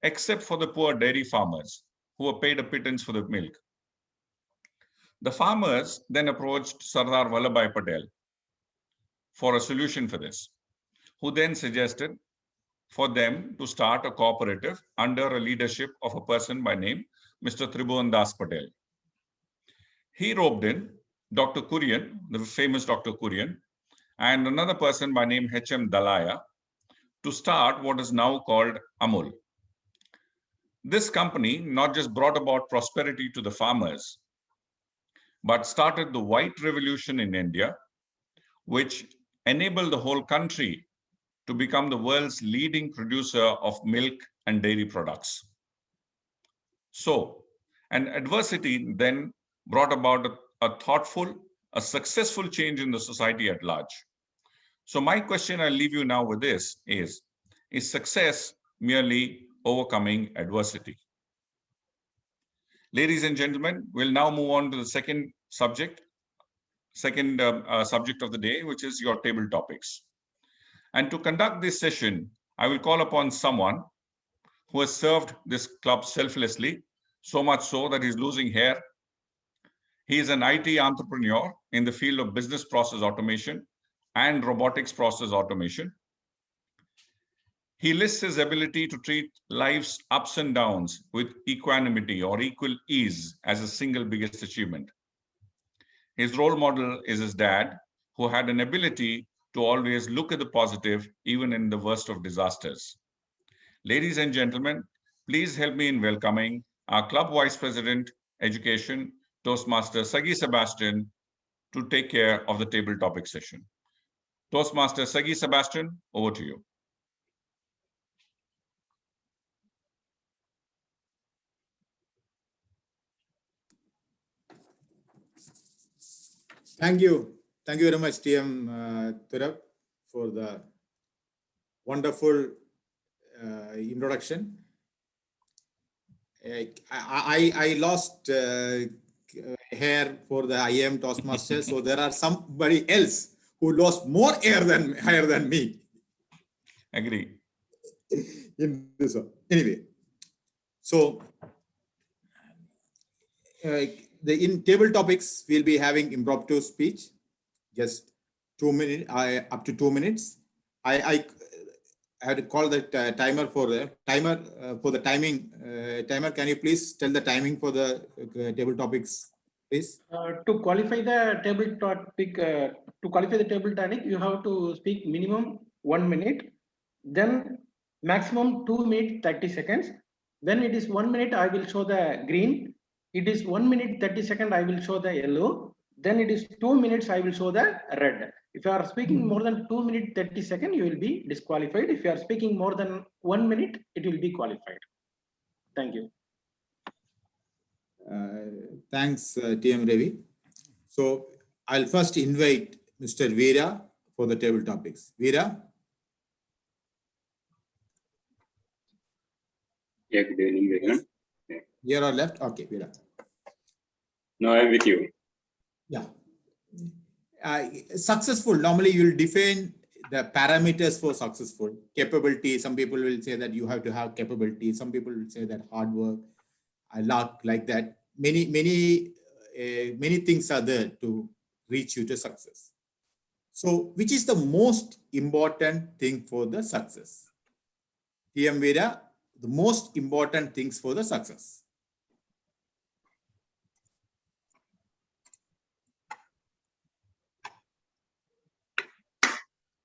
except for the poor dairy farmers who were paid a pittance for the milk. The farmers then approached Sardar Vallabhbhai Patel for a solution for this, who then suggested for them to start a cooperative under a leadership of a person by name Mr. Tribhuvan Das Patel. He roped in Dr. Kurian, the famous Dr. Kurian, and another person by name H.M. Dalaya to start what is now called Amul. This company not just brought about prosperity to the farmers, but started the white revolution in India, which enabled the whole country to become the world's leading producer of milk and dairy products. So, an adversity then brought about a thoughtful, a successful change in the society at large. So my question I'll leave you now with this is success merely overcoming adversity? Ladies and gentlemen, we'll now move on to the second subject of the day, which is your table topics. And to conduct this session, I will call upon someone who has served this club selflessly, so much so that he's losing hair. He is an IT entrepreneur in the field of business process automation and robotics process automation. He lists his ability to treat life's ups and downs with equanimity or equal ease as a single biggest achievement. His role model is his dad, who had an ability to always look at the positive, even in the worst of disasters. Ladies and gentlemen, please help me in welcoming our Club Vice President, Education, Toastmaster Sagi Sebastian, to take care of the table topic session. Toastmaster Sagi Sebastian, over to you. Thank you. Thank you very much, TM Thurab, for the wonderful introduction. I lost hair for the IM Toastmaster, so there are somebody else who lost more hair than me. Agree. In this one. Anyway, so in table topics, we'll be having impromptu speech, just 2 minutes, up to 2 minutes. I have to call the timer for the timing. Timer, can you please tell the timing for the table topics, please? To qualify the table topic, you have to speak minimum 1 minute, then maximum 2 minutes 30 seconds. When it is 1 minute, I will show the green. It is 1 minute 30 seconds, I will show the yellow. Then it is 2 minutes, I will show the red. If you are speaking more than 2 minutes 30 seconds, you will be disqualified. If you are speaking more than 1 minute, it will be qualified. Thank you. Thanks, TM Ravi. So I'll first invite Mr. Veera for the table topics. Veera? Yeah, good evening, everyone. Yeah. Here or left? Okay, Veera. No, I'm with you. Yeah. Successful, normally you'll define the parameters for successful. Capability, some people will say that you have to have capability. Some people will say that hard work, luck, like that. Many things are there to reach you to success. So which is the most important thing for the success? TM Veera, the most important things for the success.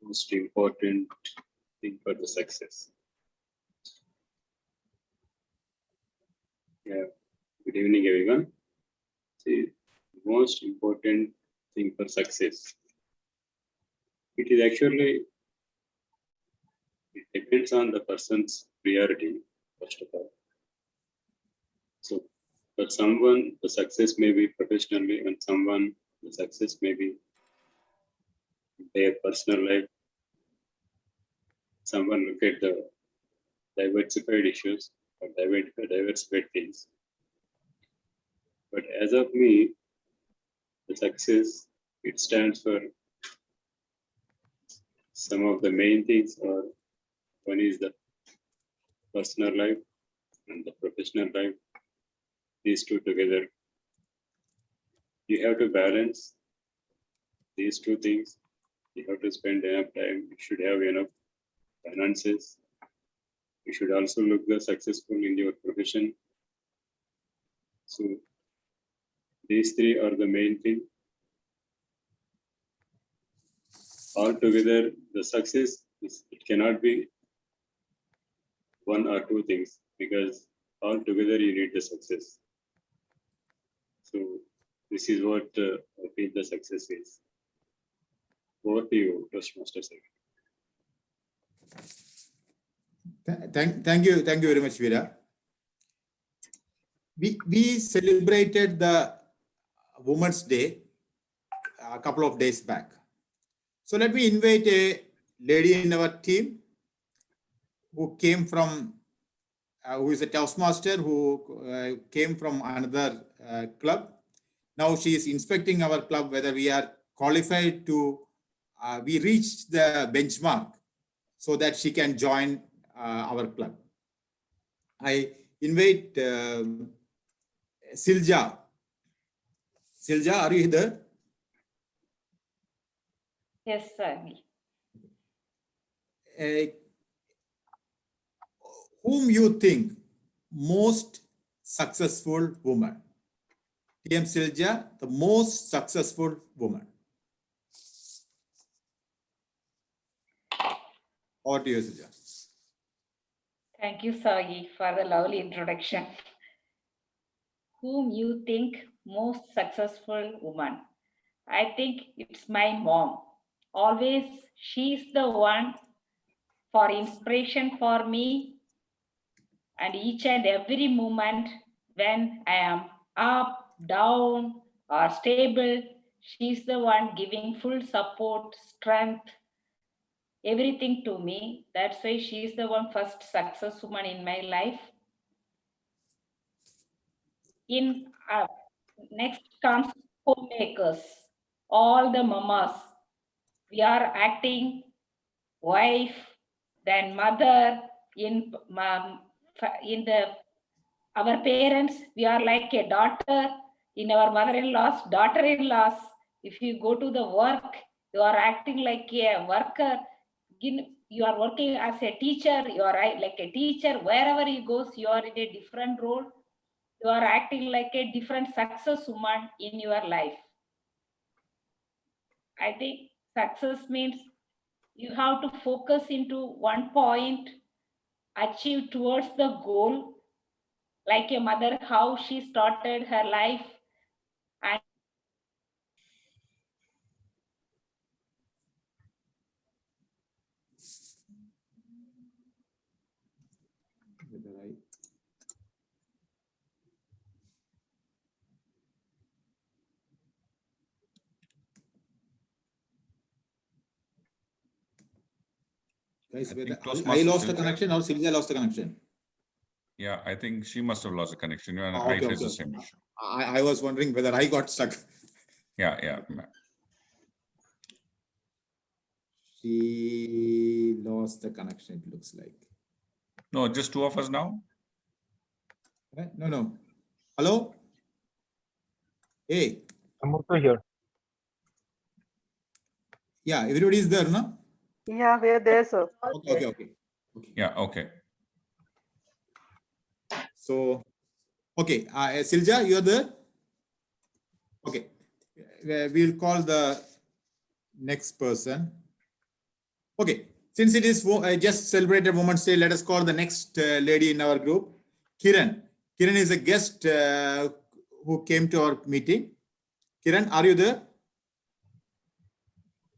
Most important thing for the success. Yeah, good evening, everyone. See, most important thing for success. It is actually, it depends on the person's priority, first of all. For someone, the success may be professionally, and someone, the success may be their personal life. Someone look at the diversified issues or diversified things. But as of me, the success, it stands for some of the main things, or one is the personal life and the professional life. These two together, you have to balance these two things. You have to spend enough time. You should have enough finances. You should also look successful in your profession. So these three are the main thing. Altogether, the success it cannot be one or two things, because altogether you need the success. So this is what I feel the success is. Over to you, Toastmaster sir. Thank you very much, Veera. We celebrated the Women's Day a couple of days back. So let me invite a lady in our team who came from, who is a Toastmaster, who came from another club. Now she is inspecting our club whether we are qualified to, we reached the benchmark so that she can join our club. I invite Silja. Silja, are you there? Yes, sir. Whom you think most successful woman? TM Silja, the most successful woman. Over to you, Silja. Thank you, Sagi, for the lovely introduction. Whom you think most successful woman? I think it's my mom. Always she's the one for inspiration for me, and each and every moment when I am up, down, or stable, she's the one giving full support, strength, everything to me. That's why she's the one first success woman in my life. In next comes homemakers, all the mamas. We are acting wife, then mother. In our parents, we are like a daughter. In our mother-in-laws, daughter-in-laws. If you go to the work, you are acting like a worker. You are working as a teacher. You are like a teacher. Wherever you go, you are in a different role. You are acting like a different success woman in your life. I think success means you have to focus into one point, achieve towards the goal, like a mother, how she started her life. And Guys, I lost the connection or Silja lost the connection? Yeah, I think she must have lost the connection. And Okay, I faced the same issue. I was wondering whether I got stuck. Yeah. She lost the connection, it looks like. No, just two of us now? No. Hello? Hey. I'm also here. Yeah, everybody is there, no? Yeah, we are there, sir. Okay. Yeah, okay. So, okay, Silja, you're there? Okay, we'll call the next person. Okay, since it is just celebrated Women's Day, let us call the next lady in our group, Kiran. Kiran is a guest who came to our meeting. Kiran, are you there?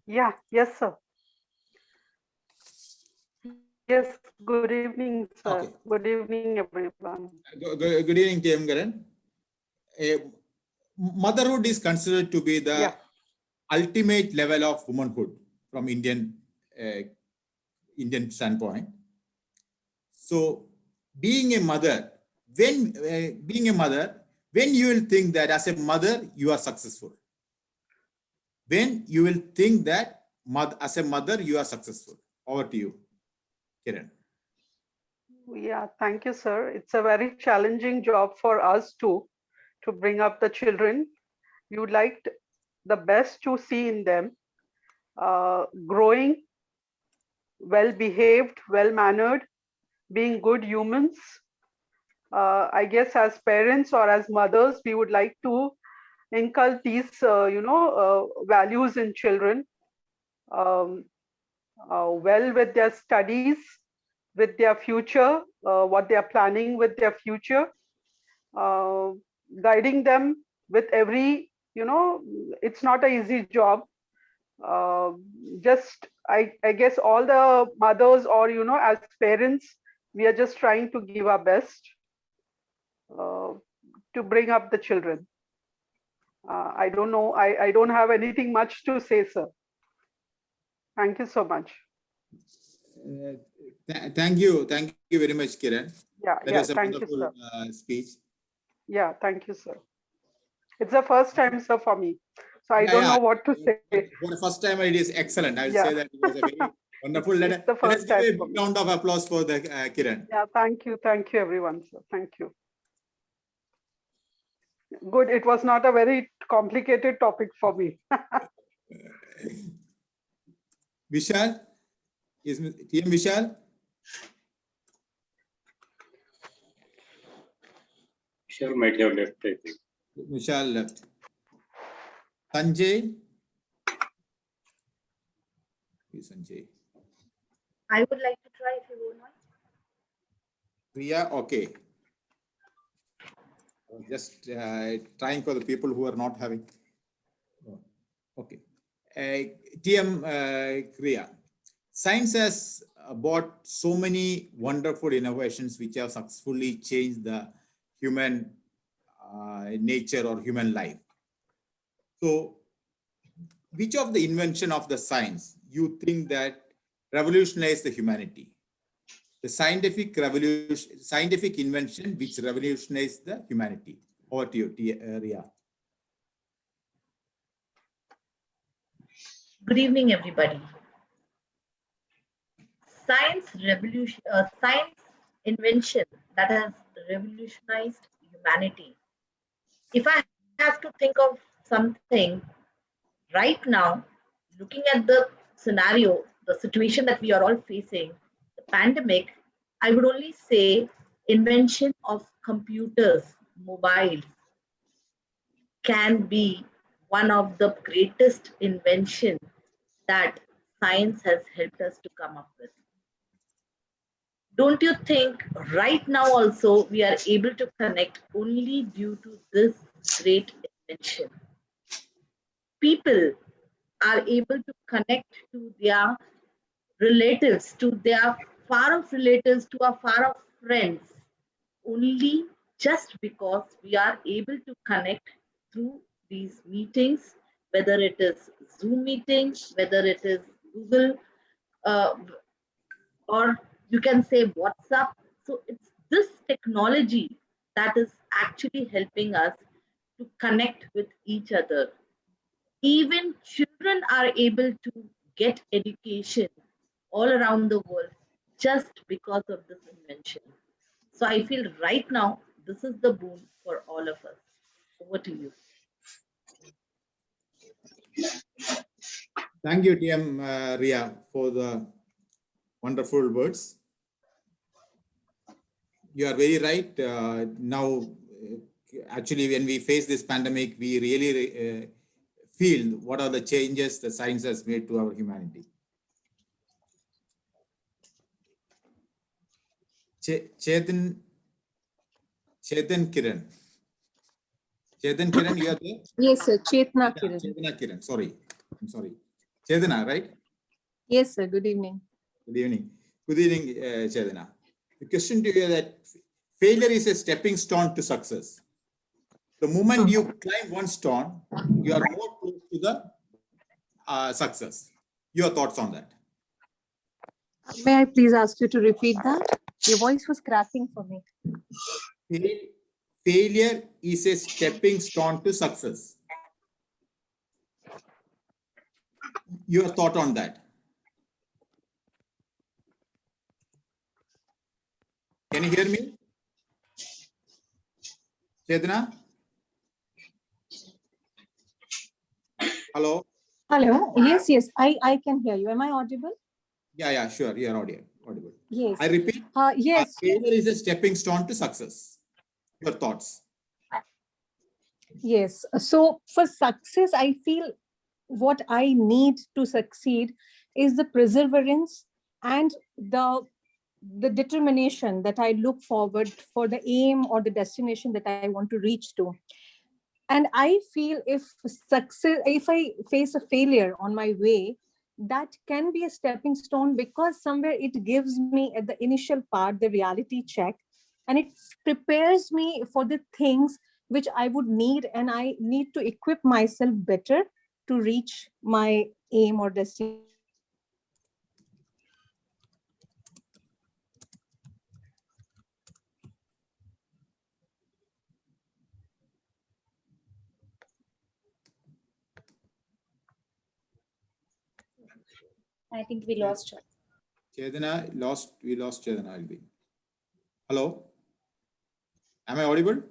Yeah, yes, sir. Yes, good evening, sir. Okay. Good evening, everyone. Good evening, TM Kiran. motherhood is considered to be the ultimate level of womanhood from Indian standpoint. So being a mother, when you will think that as a mother you are successful, when you will think that as a mother you are successful. Over to you, Kiran. Yeah, thank you, sir. It's a very challenging job for us too, to bring up the children. You would like the best to see in them, growing, well-behaved, well-mannered, being good humans. I guess as parents or as mothers, we would like to inculcate these, values in children, well with their studies, with their future, what they are planning with their future, guiding them with every, it's not an easy job. I guess all the mothers or, as parents, we are just trying to give our best to bring up the children. I don't know. I don't have anything much to say, sir. Thank you so much. Thank you very much, Kiran. Yeah, That was a thank you, wonderful sir. speech. Yeah, thank you, sir. It's the first time, sir, for me. So I don't know what to say. For the first time, it is excellent. I will Yeah. say that it was a very wonderful. It's the Let us first give a time for big me. round of applause for the Kiran. Yeah, thank you everyone, sir. Thank you. Good. It was not a very complicated topic for me. Vishal, is TM Vishal? Vishal might have left, I think. Vishal left. Sanjay? Sanjay. I would like to try if you don't mind. Priya, okay. Just trying for the people who are not having. Okay. TM Kriya. Science has brought so many wonderful innovations which have successfully changed the human nature or human life. So, which of the invention of the science you think that revolutionized the humanity? The scientific revolution, scientific invention which revolutionized the humanity. Over to you, Ria. Good evening, everybody. Science invention that has revolutionized humanity. If I have to think of something right now, looking at the scenario, the situation that we are all facing, the pandemic, I would only say invention of computers, mobiles can be one of the greatest inventions that science has helped us to come up with. Don't you think right now also we are able to connect only due to this great invention? People are able to connect to their relatives, to their far-off relatives, to our far-off friends, only just because we are able to connect through these meetings, whether it is Zoom meetings, whether it is Google, or you can say WhatsApp. So it's this technology that is actually helping us to connect with each other. Even children are able to get education all around the world just because of this invention. So I feel right now, this is the boon for all of us. Over to you. Thank you, TM Ria, for the wonderful words. You are very right. Now, actually, when we face this pandemic, we really feel what are the changes the science has made to our humanity. Chetan Kiran. Chetan Kiran, you are there? Yes, sir. Chetna Kiran. Chetna Kiran, sorry. I'm sorry. Chetana, right? Yes, sir. Good evening. Good evening. Good evening, Chetana. The question to you is that failure is a stepping stone to success. The moment you climb one stone, you are more close to the success. Your thoughts on that? May I please ask you to repeat that? Your voice was cracking for me. Failure is a stepping stone to success. Your thought on that? Can you hear me? Chetna? Hello? Hello. Yes, yes, I can hear you. Am I audible? Yeah, sure. You're audible. Yes. I repeat, Yes. failure is a stepping stone to success. Your thoughts? Yes. So for success, I feel what I need to succeed is the perseverance and the determination that I look forward for the aim or the destination that I want to reach to. And I feel if I face a failure on my way, that can be a stepping stone, because somewhere it gives me at the initial part the reality check, and it prepares me for the things which I would need, and I need to equip myself better to reach my aim or destination. I think we lost her. Chetna, we lost Chetna, I'll be. Hello? Am I audible?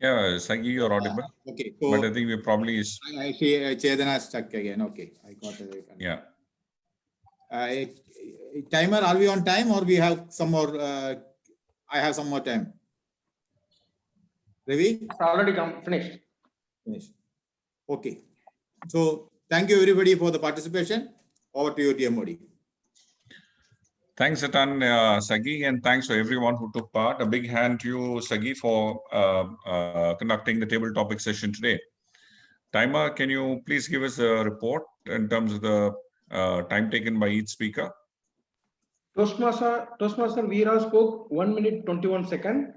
Yeah, Sagi, you're audible. Okay. So but I think we probably is. I see Chetna stuck again. Okay. I got it. Yeah. Timer, are we on time or we have some more? I have some more time. Ravi? It's already finished. Finished. Okay. So thank you everybody for the participation. Over to you, dear Modi. Thanks a ton, Sagi, and thanks to everyone who took part. A big hand to you, Sagi, for conducting the table topic session today. Timer, can you please give us a report in terms of the time taken by each speaker? Toastmaster Veera spoke 1 minute 21 seconds.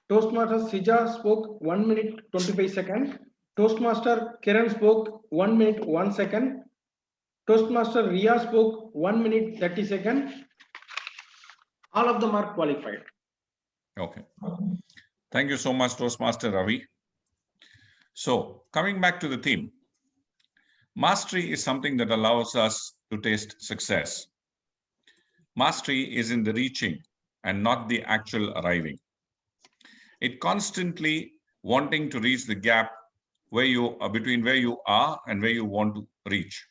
Toastmaster Sija spoke 1 minute 25 seconds. Toastmaster Kiran spoke 1 minute 1 second. Toastmaster Riya spoke 1 minute 30 seconds. All of them are qualified. Okay. Thank you so much, Toastmaster Ravi. So, coming back to the theme, mastery is something that allows us to taste success. Mastery is in the reaching and not the actual arriving. It constantly wanting to reach the gap where you are between where you are and where you want to reach.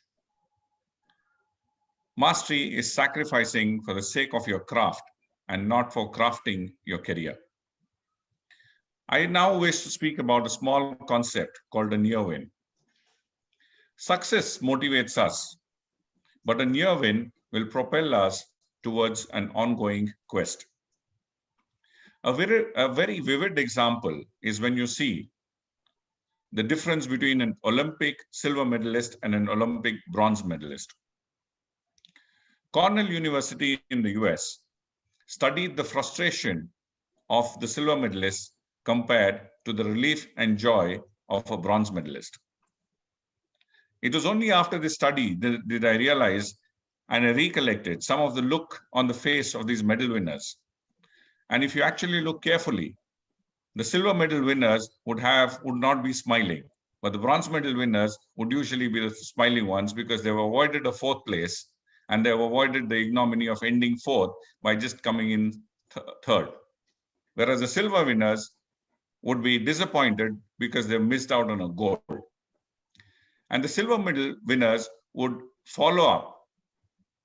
Mastery is sacrificing for the sake of your craft and not for crafting your career. I now wish to speak about a small concept called a near win. Success motivates us, but a near win will propel us towards an ongoing quest. A very vivid example is when you see the difference between an Olympic silver medalist and an Olympic bronze medalist. Cornell University in the US studied the frustration of the silver medalist compared to the relief and joy of a bronze medalist. It was only after this study that did I realize and I recollected some of the look on the face of these medal winners. And if you actually look carefully, the silver medal winners would not be smiling, but the bronze medal winners would usually be the smiling ones because they've avoided a fourth place and they've avoided the ignominy of ending fourth by just coming in third. Whereas the silver winners would be disappointed because they've missed out on a gold. And the silver medal winners would follow up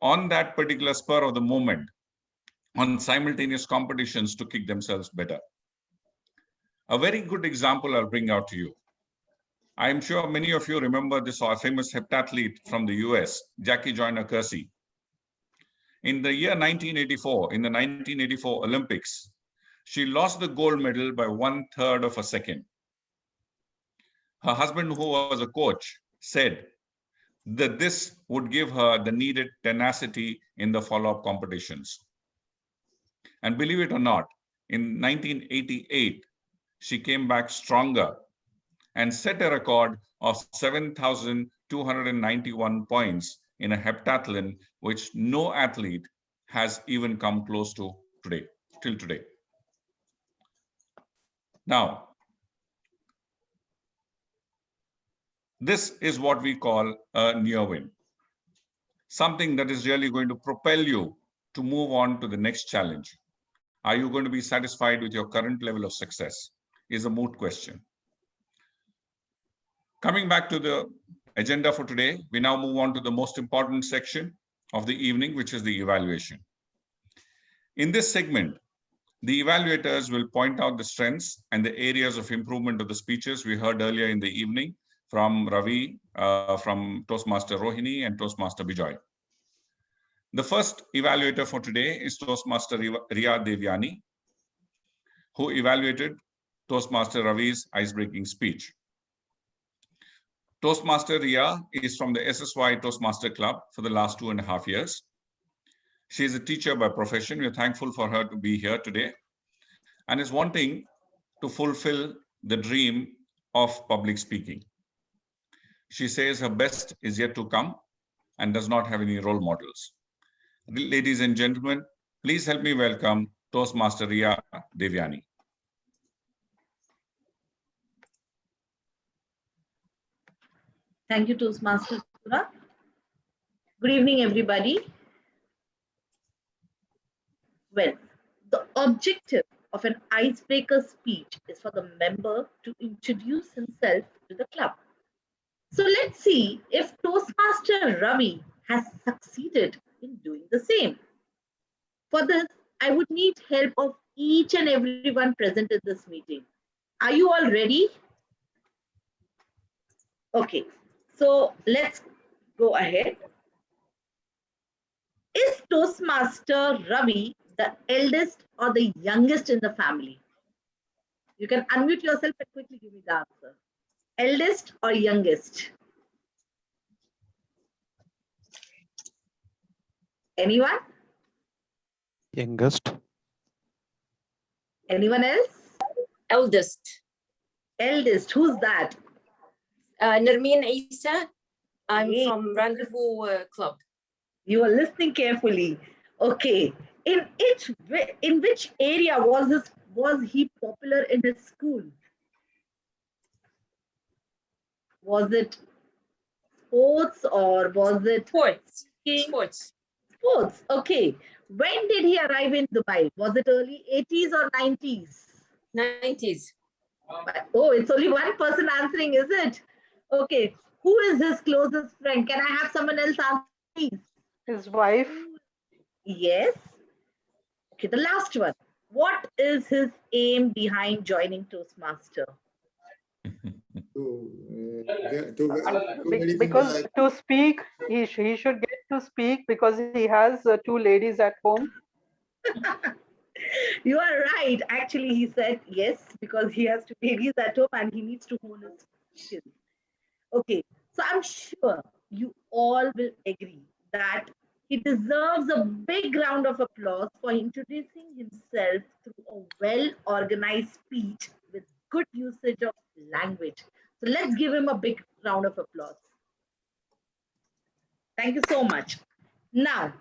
on that particular spur of the moment on simultaneous competitions to kick themselves better. A very good example I'll bring out to you. I'm sure many of you remember this famous heptathlete from the US, Jackie Joyner-Kersee. In the year 1984, in the 1984 Olympics, she lost the gold medal by 1/3 of a second. Her husband, who was a coach, said that this would give her the needed tenacity in the follow-up competitions. And believe it or not, in 1988, she came back stronger and set a record of 7,291 points in a heptathlon, which no athlete has even come close to today, till today. Now, this is what we call a near win, something that is really going to propel you to move on to the next challenge. Are you going to be satisfied with your current level of success? Is a moot question. Coming back to the agenda for today, we now move on to the most important section of the evening, which is the evaluation. In this segment, the evaluators will point out the strengths and the areas of improvement of the speeches we heard earlier in the evening from Ravi, from Toastmaster Rohini and Toastmaster Bijoy. The first evaluator for today is Toastmaster Riya Devyani, who evaluated Toastmaster Ravi's ice-breaking speech. Toastmaster Riya is from the SSY Toastmaster Club for the last 2.5 years. She is a teacher by profession. We're thankful for her to be here today and is wanting to fulfill the dream of public speaking. She says her best is yet to come and does not have any role models. Ladies and gentlemen, please help me welcome Toastmaster Riya Devyani. Thank you, Toastmaster Sura. Good evening, everybody. Well, the objective of an icebreaker speech is for the member to introduce himself to the club. So let's see if Toastmaster Ravi has succeeded in doing the same. For this, I would need help of each and everyone present in this meeting. Are you all ready? Okay, so let's go ahead. Is Toastmaster Ravi the eldest or the youngest in the family? You can unmute yourself and quickly give me the answer. Eldest or youngest? Anyone? Youngest. Anyone else? Eldest. Eldest. Who's that? Nermeen Isa. I'm from Rendezvous Club. You are listening carefully. Okay. In which area was he popular in his school? Was it sports or was it sports? Sports. Okay. When did he arrive in Dubai? Was it early 80s or 90s? 90s. Oh, it's only one person answering, is it? Okay. Who is his closest friend? Can I have someone else answer, please? His wife. Yes. Okay, the last one. What is his aim behind joining Toastmaster? Because to speak, he should get to speak because he has 2 ladies at home. You are right. Actually, he said yes, because he has 2 babies at home and he needs to hone his skills. Okay, so I'm sure you all will agree that he deserves a big round of applause for introducing himself through a well-organized speech with good usage of language. So let's give him a big round of applause. Thank you so much. Now,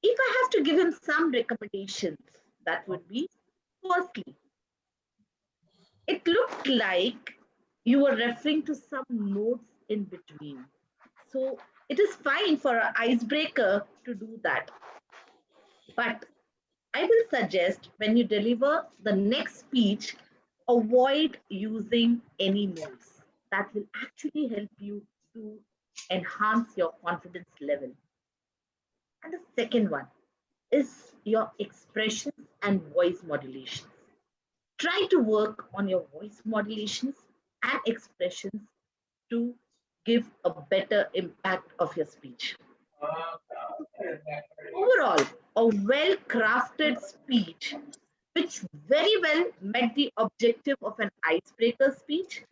if I have to give him some recommendations, that would be, firstly, it looked like you were referring to some notes in between. So it is fine for an icebreaker to do that. But I will suggest when you deliver the next speech, avoid using any notes. That will actually help you to enhance your confidence level. And the second one is your expressions and voice modulations. Try to work on your voice modulations and expressions to give a better impact of your speech. Overall, a well-crafted speech which very well met the objective of an icebreaker speech.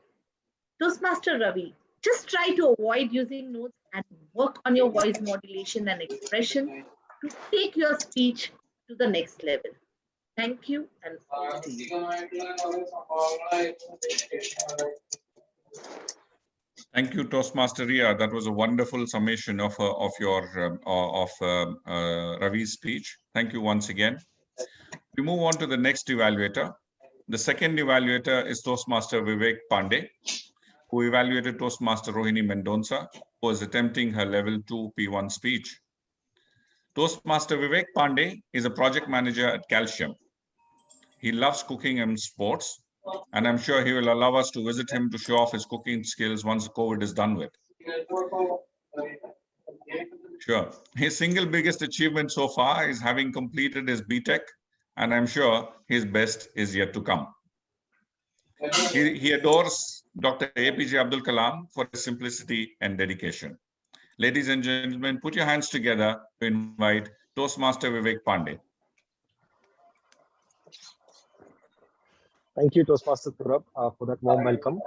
Toastmaster Ravi, just try to avoid using notes and work on your voice modulation and expression to take your speech to the next level. Thank you and over to you. Thank you, Toastmaster Ria. That was a wonderful summation of Ravi's speech. Thank you once again. We move on to the next evaluator. The second evaluator is Toastmaster Vivek Pandey, who evaluated Toastmaster Rohini Mendonça, who was attempting her level 2 P1 speech. Toastmaster Vivek Pandey is a project manager at Calcium. He loves cooking and sports, and I'm sure he will allow us to visit him to show off his cooking skills once COVID is done with. Sure. His single biggest achievement so far is having completed his BTech, and I'm sure his best is yet to come. He adores Dr. APJ Abdul Kalam for his simplicity and dedication. Ladies and gentlemen, put your hands together to invite Toastmaster Vivek Pandey. Thank you, Toastmaster Purab, for that warm welcome.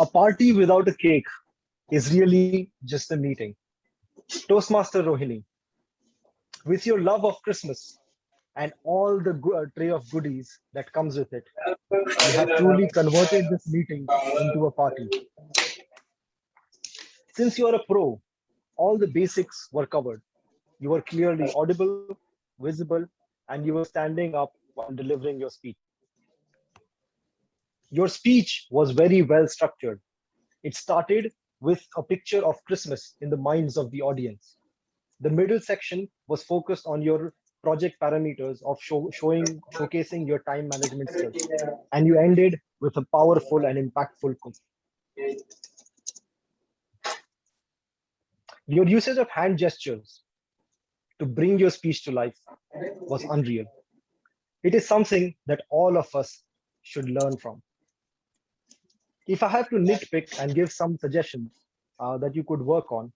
A party without a cake is really just a meeting. Toastmaster Rohini, with your love of Christmas and all the tray of goodies that comes with it, you have truly converted this meeting into a party. Since you are a pro, all the basics were covered. You were clearly audible, visible, and you were standing up while delivering your speech. Your speech was very well structured. It started with a picture of Christmas in the minds of the audience. The middle section was focused on your project parameters of showcasing your time management skills. And you ended with a powerful and impactful cook. Your usage of hand gestures to bring your speech to life was unreal. It is something that all of us should learn from. If I have to nitpick and give some suggestions that you could work on,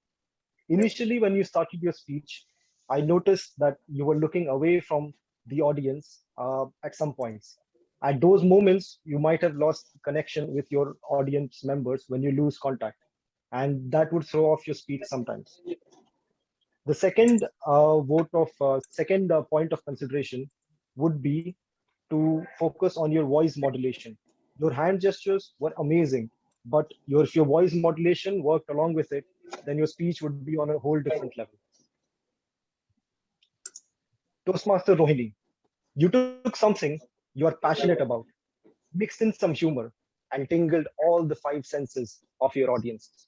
initially when you started your speech, I noticed that you were looking away from the audience at some points. At those moments, you might have lost connection with your audience members when you lose contact, and that would throw off your speech sometimes. The second point of consideration would be to focus on your voice modulation. Your hand gestures were amazing, but if your voice modulation worked along with it, then your speech would be on a whole different level. Toastmaster Rohini, you took something you are passionate about, mixed in some humor, and tingled all the 5 senses of your audience.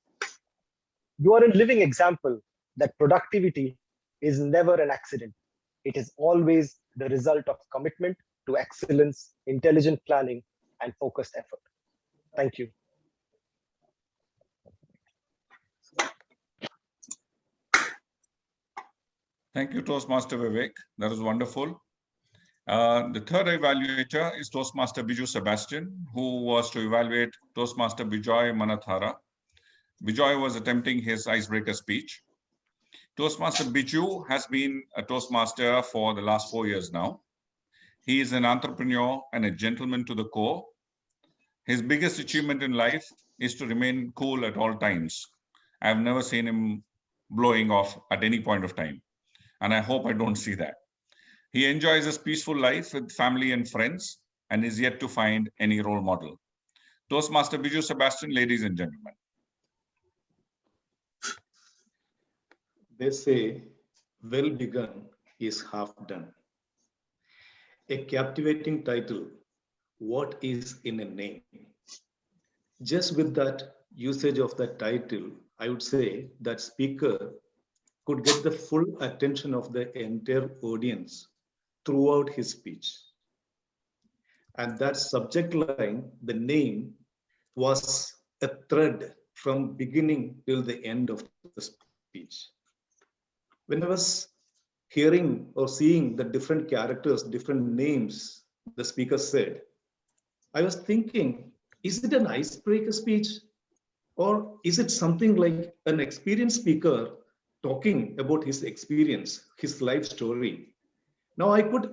You are a living example that productivity is never an accident. It is always the result of commitment to excellence, intelligent planning, and focused effort. Thank you. Thank you, Toastmaster Vivek. That was wonderful. The third evaluator is Toastmaster Biju Sebastian, who was to evaluate Toastmaster Bijoy Manathara. Bijoy was attempting his icebreaker speech. Toastmaster Biju has been a Toastmaster for the last 4 years now. He is an entrepreneur and a gentleman to the core. His biggest achievement in life is to remain cool at all times. I've never seen him blowing off at any point of time, and I hope I don't see that. He enjoys his peaceful life with family and friends and is yet to find any role model. Toastmaster Biju Sebastian, ladies and gentlemen. They say, well begun is half done. A captivating title, what is in a name? Just with that usage of that title, I would say that speaker could get the full attention of the entire audience throughout his speech. And that subject line, the name, was a thread from beginning till the end of the speech. When I was hearing or seeing the different characters, different names the speaker said, I was thinking, is it an icebreaker speech? Or is it something like an experienced speaker talking about his experience, his life story? Now I could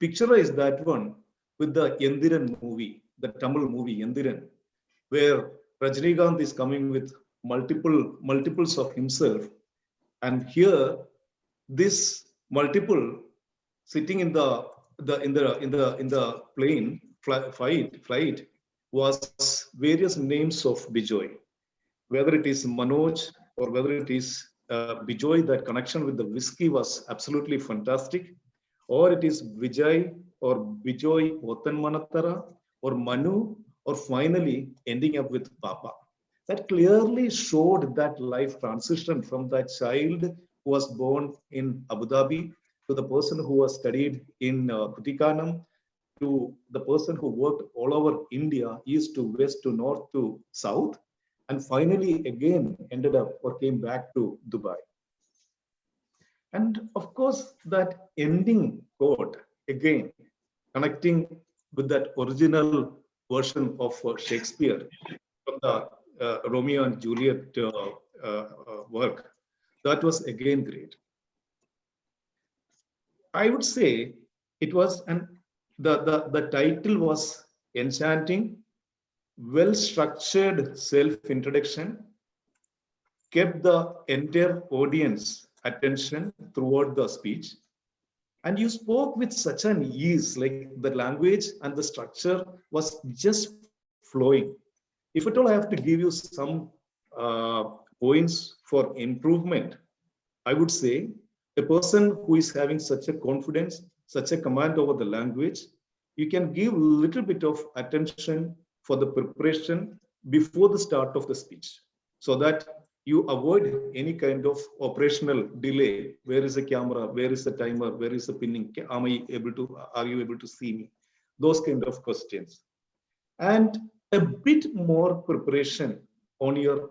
picturize that one with the Yendiran movie, the Tamil movie Yendiran, where Rajinikanth is coming with multiples of himself. And here, this multiple sitting in the plane flight was various names of Bijoy, whether it is Manoj or whether it is Bijoy. That connection with the whiskey was absolutely fantastic, or it is Vijay or Bijoy Otanmanatara or Manu, or finally ending up with Papa. That clearly showed that life transition from that child who was born in Abu Dhabi to the person who was studied in Kutikanam, to the person who worked all over India, east to west to north to south, and finally again ended up or came back to Dubai. And of course, that ending quote, again, connecting with that original version of Shakespeare from the Romeo and Juliet work, that was again great. I would say it was, and the title was enchanting, well-structured self-introduction, kept the entire audience attention throughout the speech. And you spoke with such an ease, like the language and the structure was just flowing. If at all I have to give you some points for improvement, I would say a person who is having such a confidence, such a command over the language, you can give a little bit of attention for the preparation before the start of the speech, so that you avoid any kind of operational delay. Where is the camera? Where is the timer? Where is the pinning? Am I able to, are you able to see me? Those kind of questions. And a bit more preparation on your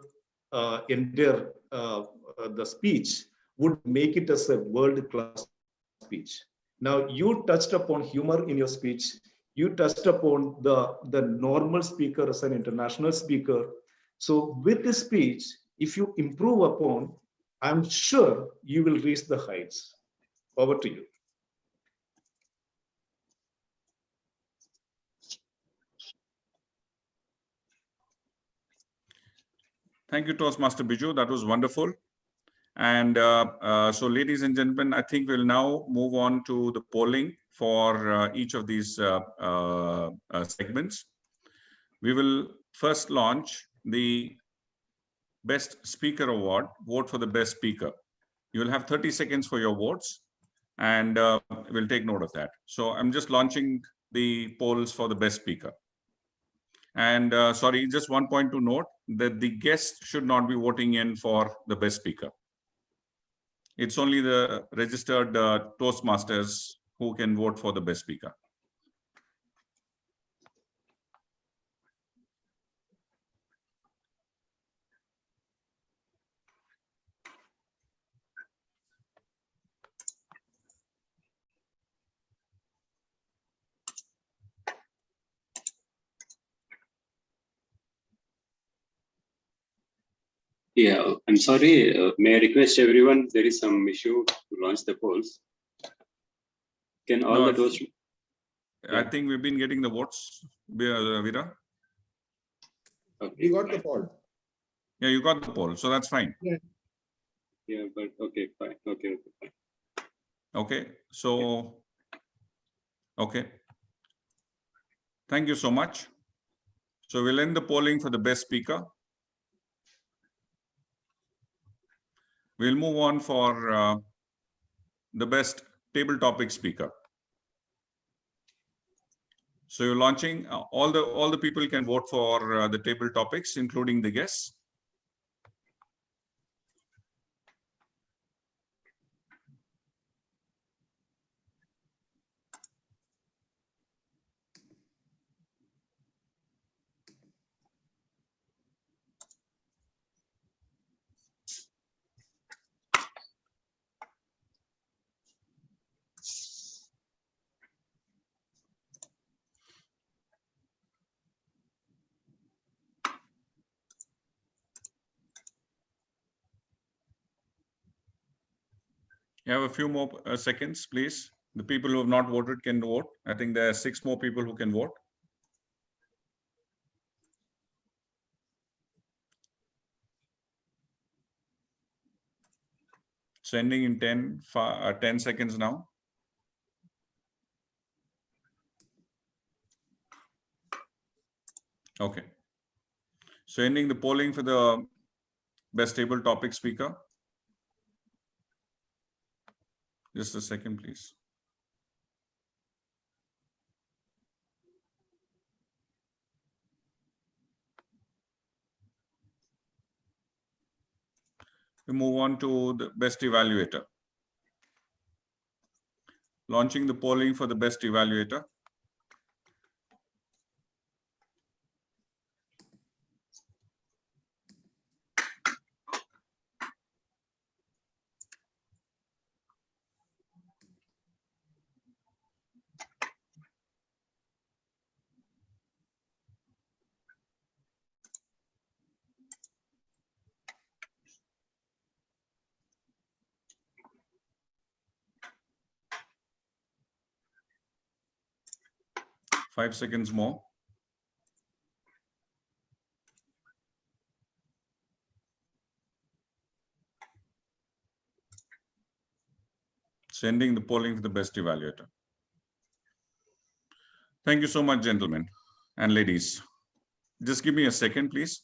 entire the speech would make it as a world-class speech. Now, you touched upon humor in your speech. You touched upon the normal speaker as an international speaker. So with this speech, if you improve upon, I'm sure you will reach the heights. Over to you. Thank you, Toastmaster Biju. That was wonderful. And so, ladies and gentlemen, I think we'll now move on to the polling for each of these segments. We will first launch the Best Speaker Award, vote for the best speaker. You will have 30 seconds for your votes, and we'll take note of that. So I'm just launching the polls for the best speaker. And sorry, just one point to note that the guests should not be voting in for the best speaker. It's only the registered Toastmasters who can vote for the best speaker. Yeah, I'm sorry. May I request everyone, there is some issue to launch the polls. Can all the toast? I think we've been getting the votes, Veera. Okay, We got the poll. Yeah, you got the poll, so that's fine. Yeah, but okay, fine. Okay, fine. Okay, so, okay. Thank you so much. So we'll end the polling for the best speaker. We'll move on for the best table topic speaker. So you're launching, all the people can vote for the table topics, including the guests. You have a few more seconds, please. The people who have not voted can vote. I think there are 6 more people who can vote. It's ending in 10 seconds now. Okay. So ending the polling for the best table topic speaker. Just a second, please. We move on to the best evaluator. Launching the polling for the best evaluator. Five seconds more. Sending the polling for the best evaluator. Thank you so much, gentlemen and ladies. Just give me a second, please.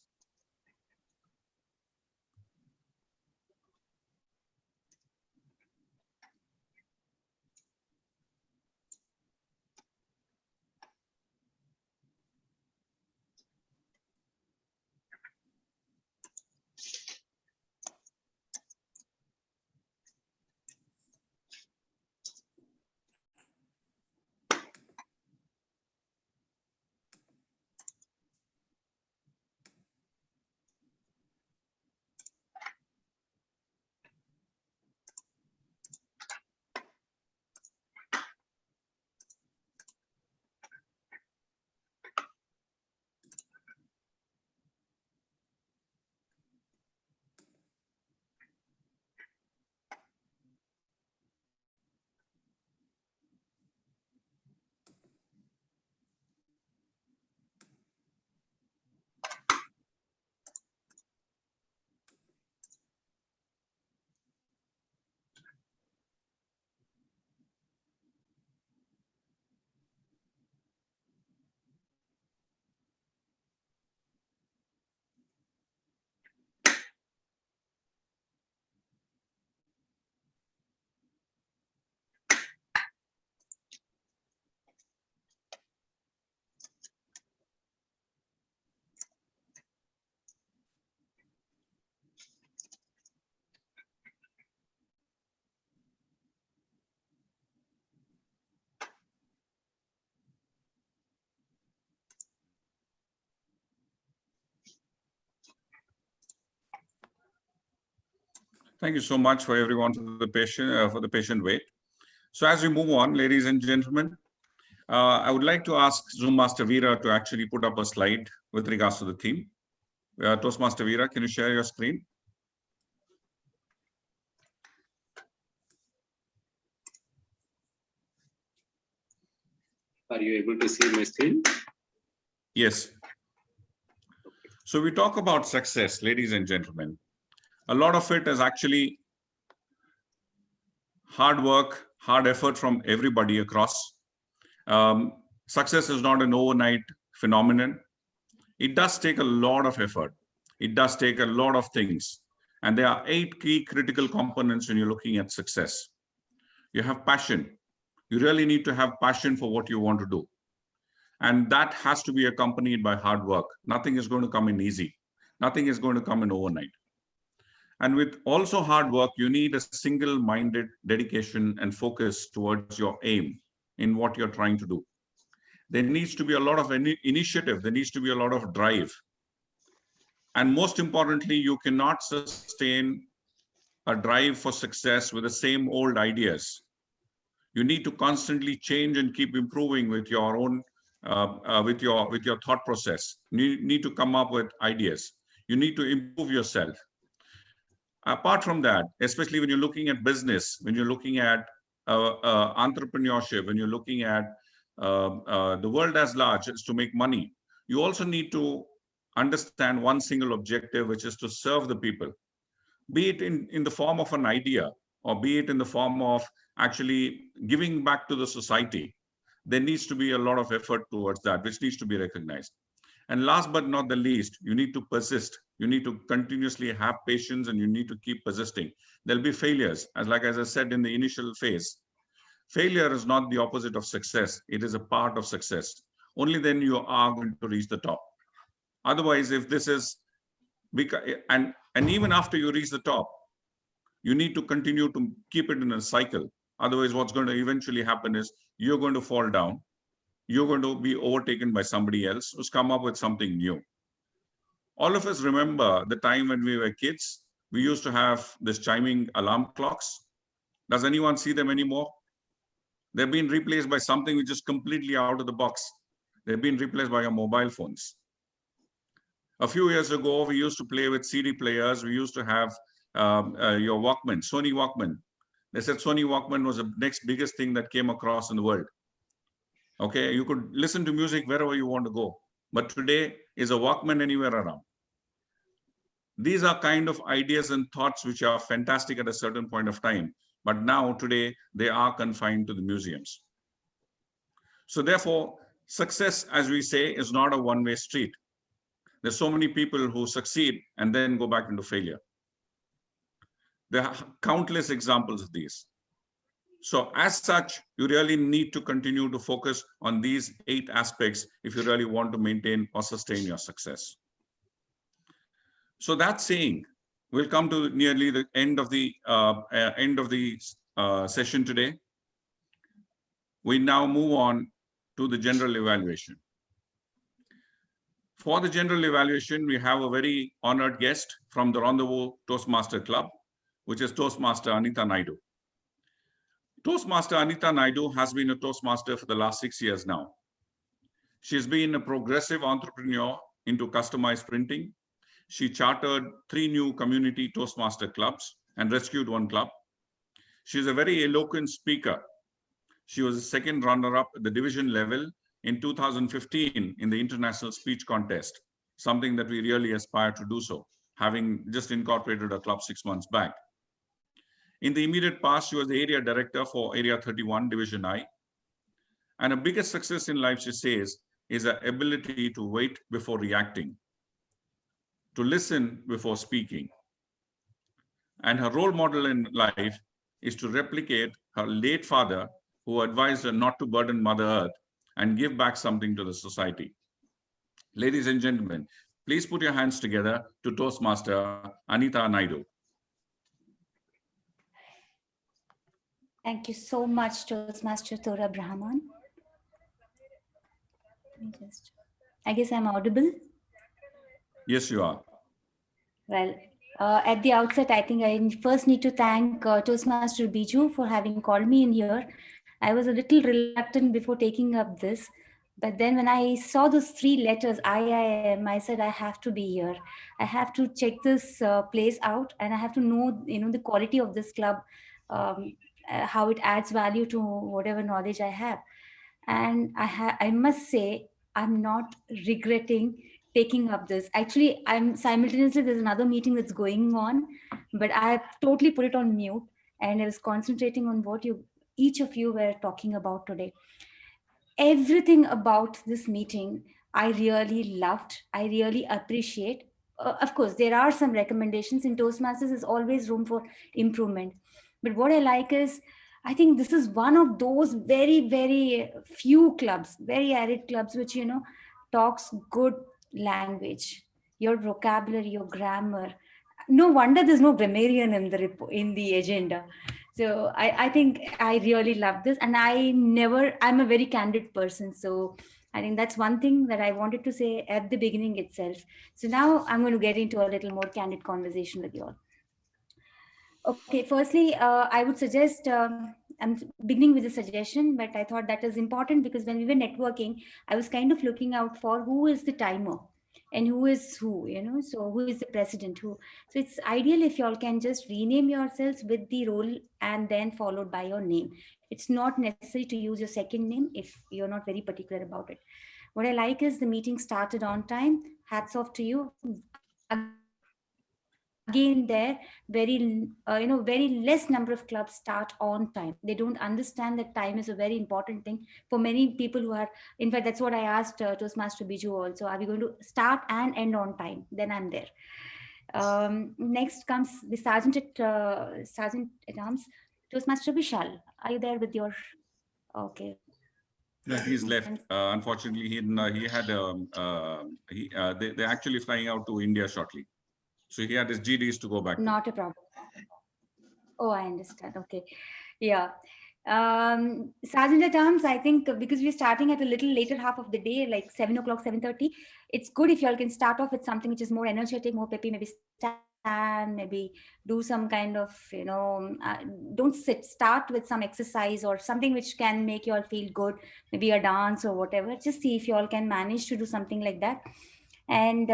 Thank you so much for everyone for the patient wait. So as we move on, ladies and gentlemen, I would like to ask Zoom Master Veera to actually put up a slide with regards to the theme. Toastmaster Veera, can you share your screen? Are you able to see my screen? Yes. So we talk about success, ladies and gentlemen. A lot of it is actually hard work, hard effort from everybody across. Success is not an overnight phenomenon. It does take a lot of effort. It does take a lot of things. And there are 8 key critical components when you're looking at success. You have passion. You really need to have passion for what you want to do. And that has to be accompanied by hard work. Nothing is going to come in easy. Nothing is going to come in overnight. And with also hard work, you need a single-minded dedication and focus towards your aim in what you're trying to do. There needs to be a lot of initiative. There needs to be a lot of drive. And most importantly, you cannot sustain a drive for success with the same old ideas. You need to constantly change and keep improving with your own, with your thought process. You need to come up with ideas. You need to improve yourself. Apart from that, especially when you're looking at business, when you're looking at entrepreneurship, when you're looking at the world as large is to make money, you also need to understand one single objective, which is to serve the people, be it in the form of an idea or be it in the form of actually giving back to the society. There needs to be a lot of effort towards that, which needs to be recognized. And last but not the least, you need to persist. You need to continuously have patience and you need to keep persisting. There'll be failures. As I said in the initial phase, failure is not the opposite of success. It is a part of success. Only then you are going to reach the top. Otherwise, if this is, and even after you reach the top, you need to continue to keep it in a cycle. Otherwise, what's going to eventually happen is you're going to fall down. You're going to be overtaken by somebody else who's come up with something new. All of us remember the time when we were kids, we used to have this chiming alarm clocks. Does anyone see them anymore? They've been replaced by something which is completely out of the box. They've been replaced by your mobile phones. A few years ago, we used to play with CD players. We used to have your Walkman, Sony Walkman. They said Sony Walkman was the next biggest thing that came across in the world. Okay, you could listen to music wherever you want to go. But today is a Walkman anywhere around. These are kind of ideas and thoughts which are fantastic at a certain point of time. But now, today, they are confined to the museums. So therefore, success, as we say, is not a one-way street. There's so many people who succeed and then go back into failure. There are countless examples of these. So as such, you really need to continue to focus on these 8 aspects if you really want to maintain or sustain your success. So that saying, we'll come to nearly the end of the session today. We now move on to the general evaluation. For the general evaluation, we have a very honored guest from the Rendezvous Toastmaster Club, which is Toastmaster Anita Naidu. Toastmaster Anita Naidu has been a Toastmaster for the last 6 years now. She's been a progressive entrepreneur into customized printing. She chartered 3 new community Toastmaster clubs and rescued 1 club. She's a very eloquent speaker. She was a 2nd runner-up at the division level in 2015 in the International Speech Contest, something that we really aspire to do so, having just incorporated a club 6 months back. In the immediate past, she was the area director for Area 31, Division I. And her biggest success in life, she says, is her ability to wait before reacting, to listen before speaking. And her role model in life is to replicate her late father, who advised her not to burden Mother Earth and give back something to the society. Ladies and gentlemen, please put your hands together to Toastmaster Anita Naidu. Thank you so much, Toastmaster Thora Brahman. I guess I'm audible. Yes, you are. Well, at the outset, I think I first need to thank Toastmaster Biju for having called me in here. I was a little reluctant before taking up this, but then when I saw those 3 letters, I said, I have to be here. I have to check this place out, and I have to know, the quality of this club, how it adds value to whatever knowledge I have. And I must say, I'm not regretting taking up this. Actually, I'm simultaneously, there's another meeting that's going on, but I totally put it on mute and I was concentrating on what each of you were talking about today. Everything about this meeting, I really loved. I really appreciate. Of course, there are some recommendations. In Toastmasters, there's always room for improvement. But what I like is, I think this is one of those very, very few clubs, very arid clubs, which, talks good language, your vocabulary, your grammar. No wonder there's no grammarian in the agenda. So I think I really love this, and I'm a very candid person. So I think that's one thing that I wanted to say at the beginning itself. So now I'm going to get into a little more candid conversation with you all. Okay, firstly, I would suggest, I'm beginning with a suggestion, but I thought that is important because when we were networking, I was kind of looking out for who is the timer and who is who, so who is the president, who. So it's ideal if you all can just rename yourselves with the role and then followed by your name. It's not necessary to use your second name if you're not very particular about it. What I like is the meeting started on time. Hats off to you. again there, very very less number of clubs start on time. They don't understand that time is a very important thing for many people who are, in fact, that's what I asked Toastmaster Biju also. Are we going to start and end on time? Then I'm there. Next comes the Sergeant at Arms, Toastmaster Vishal. Are you there with your? Okay. Yeah, he's left. Unfortunately, they're actually flying out to India shortly. So he had his GDs to go back. Not a problem. Oh, I understand. Okay. Yeah. Sergeant at Arms, I think because we're starting at a little later half of the day, like 7 o'clock, 7:30, it's good if you all can start off with something which is more energetic, more peppy, maybe stand, maybe do some kind of, don't sit, start with some exercise or something which can make you all feel good, maybe a dance or whatever. Just see if you all can manage to do something like that. And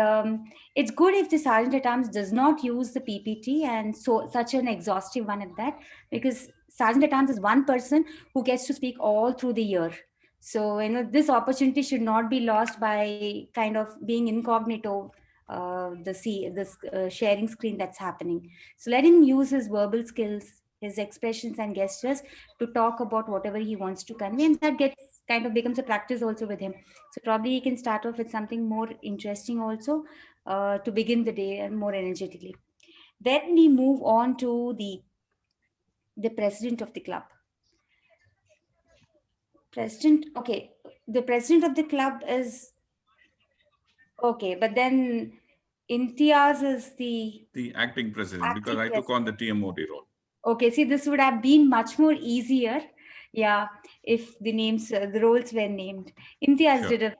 it's good if the Sergeant at Arms does not use the PPT, and so such an exhaustive one at that, because Sergeant at Arms is one person who gets to speak all through the year. So, this opportunity should not be lost by kind of being incognito, the sharing screen that's happening. So let him use his verbal skills, his expressions and gestures to talk about whatever he wants to convey, and that kind of becomes a practice also with him. So probably he can start off with something more interesting also to begin the day and more energetically. Then we move on to the president of the club. The president of the club is okay, but then Imtiaz is the acting president, because I took on the TMOD role. Okay, see, this would have been much more easier, yeah, if the roles were named. Imtiaz did a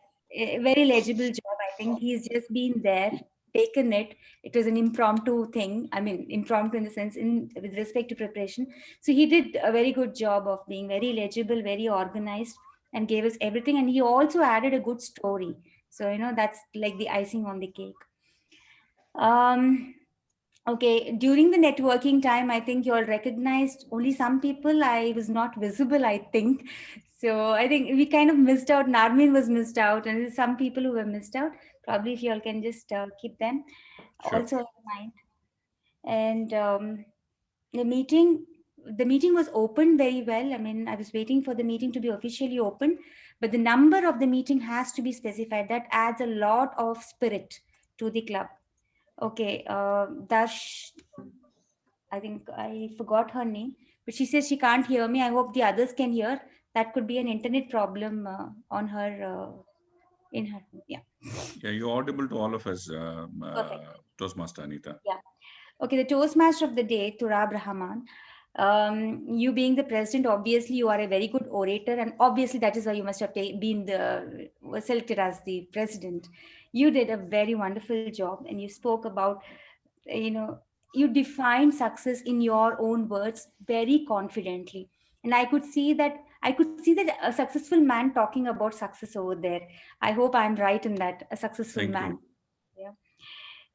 very legible job. I think he's just been there, taken it. It was an impromptu thing. I mean, impromptu in the sense with respect to preparation. So he did a very good job of being very legible, very organized, and gave us everything. And he also added a good story. So, that's like the icing on the cake. Okay, during the networking time, I think you all recognized only some people. I was not visible, I think. So I think we kind of missed out. Narmin was missed out, and there's some people who were missed out. Probably if you all can just keep them also in mind. And the meeting was opened very well. I mean, I was waiting for the meeting to be officially opened, but the number of the meeting has to be specified. That adds a lot of spirit to the club. Okay, Dash, I think I forgot her name, but she says she can't hear me. I hope the others can hear. That could be an internet problem on her, in her, yeah. Yeah, you're audible to all of us, Toastmaster Anita. Yeah. Okay, the Toastmaster of the day, Turab Rahman. You being the president, obviously you are a very good orator, and obviously that is why you must have been selected as the president. You did a very wonderful job, and you spoke about, you defined success in your own words very confidently. And I could see that a successful man talking about success over there. I hope I'm right in that, a successful man. Yeah.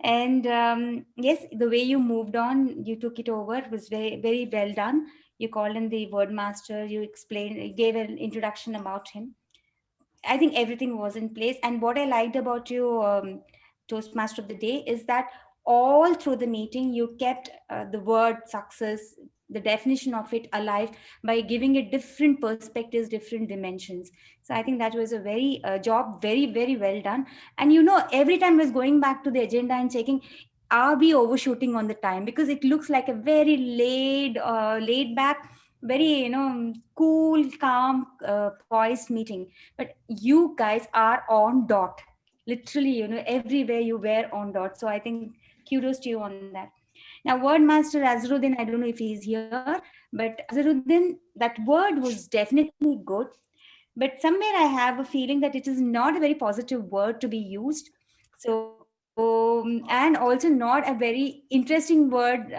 And yes, the way you moved on, you took it over, was very, very well done. You called in the word master, you gave an introduction about him. I think everything was in place. And what I liked about you, Toastmaster of the day, is that all through the meeting, you kept the word success, the definition of it alive by giving it different perspectives, different dimensions. So I think that was a job very, very well done. And every time I was going back to the agenda and checking, are we overshooting on the time? Because it looks like a very laid back, very cool, calm, poised meeting, but you guys are on dot, literally, everywhere you were on dot. So I think kudos to you on that. Now, word master Azharuddin, I don't know if he's here, but Azharuddin, that word was definitely good, but somewhere I have a feeling that it is not a very positive word to be used. So and also not a very interesting word,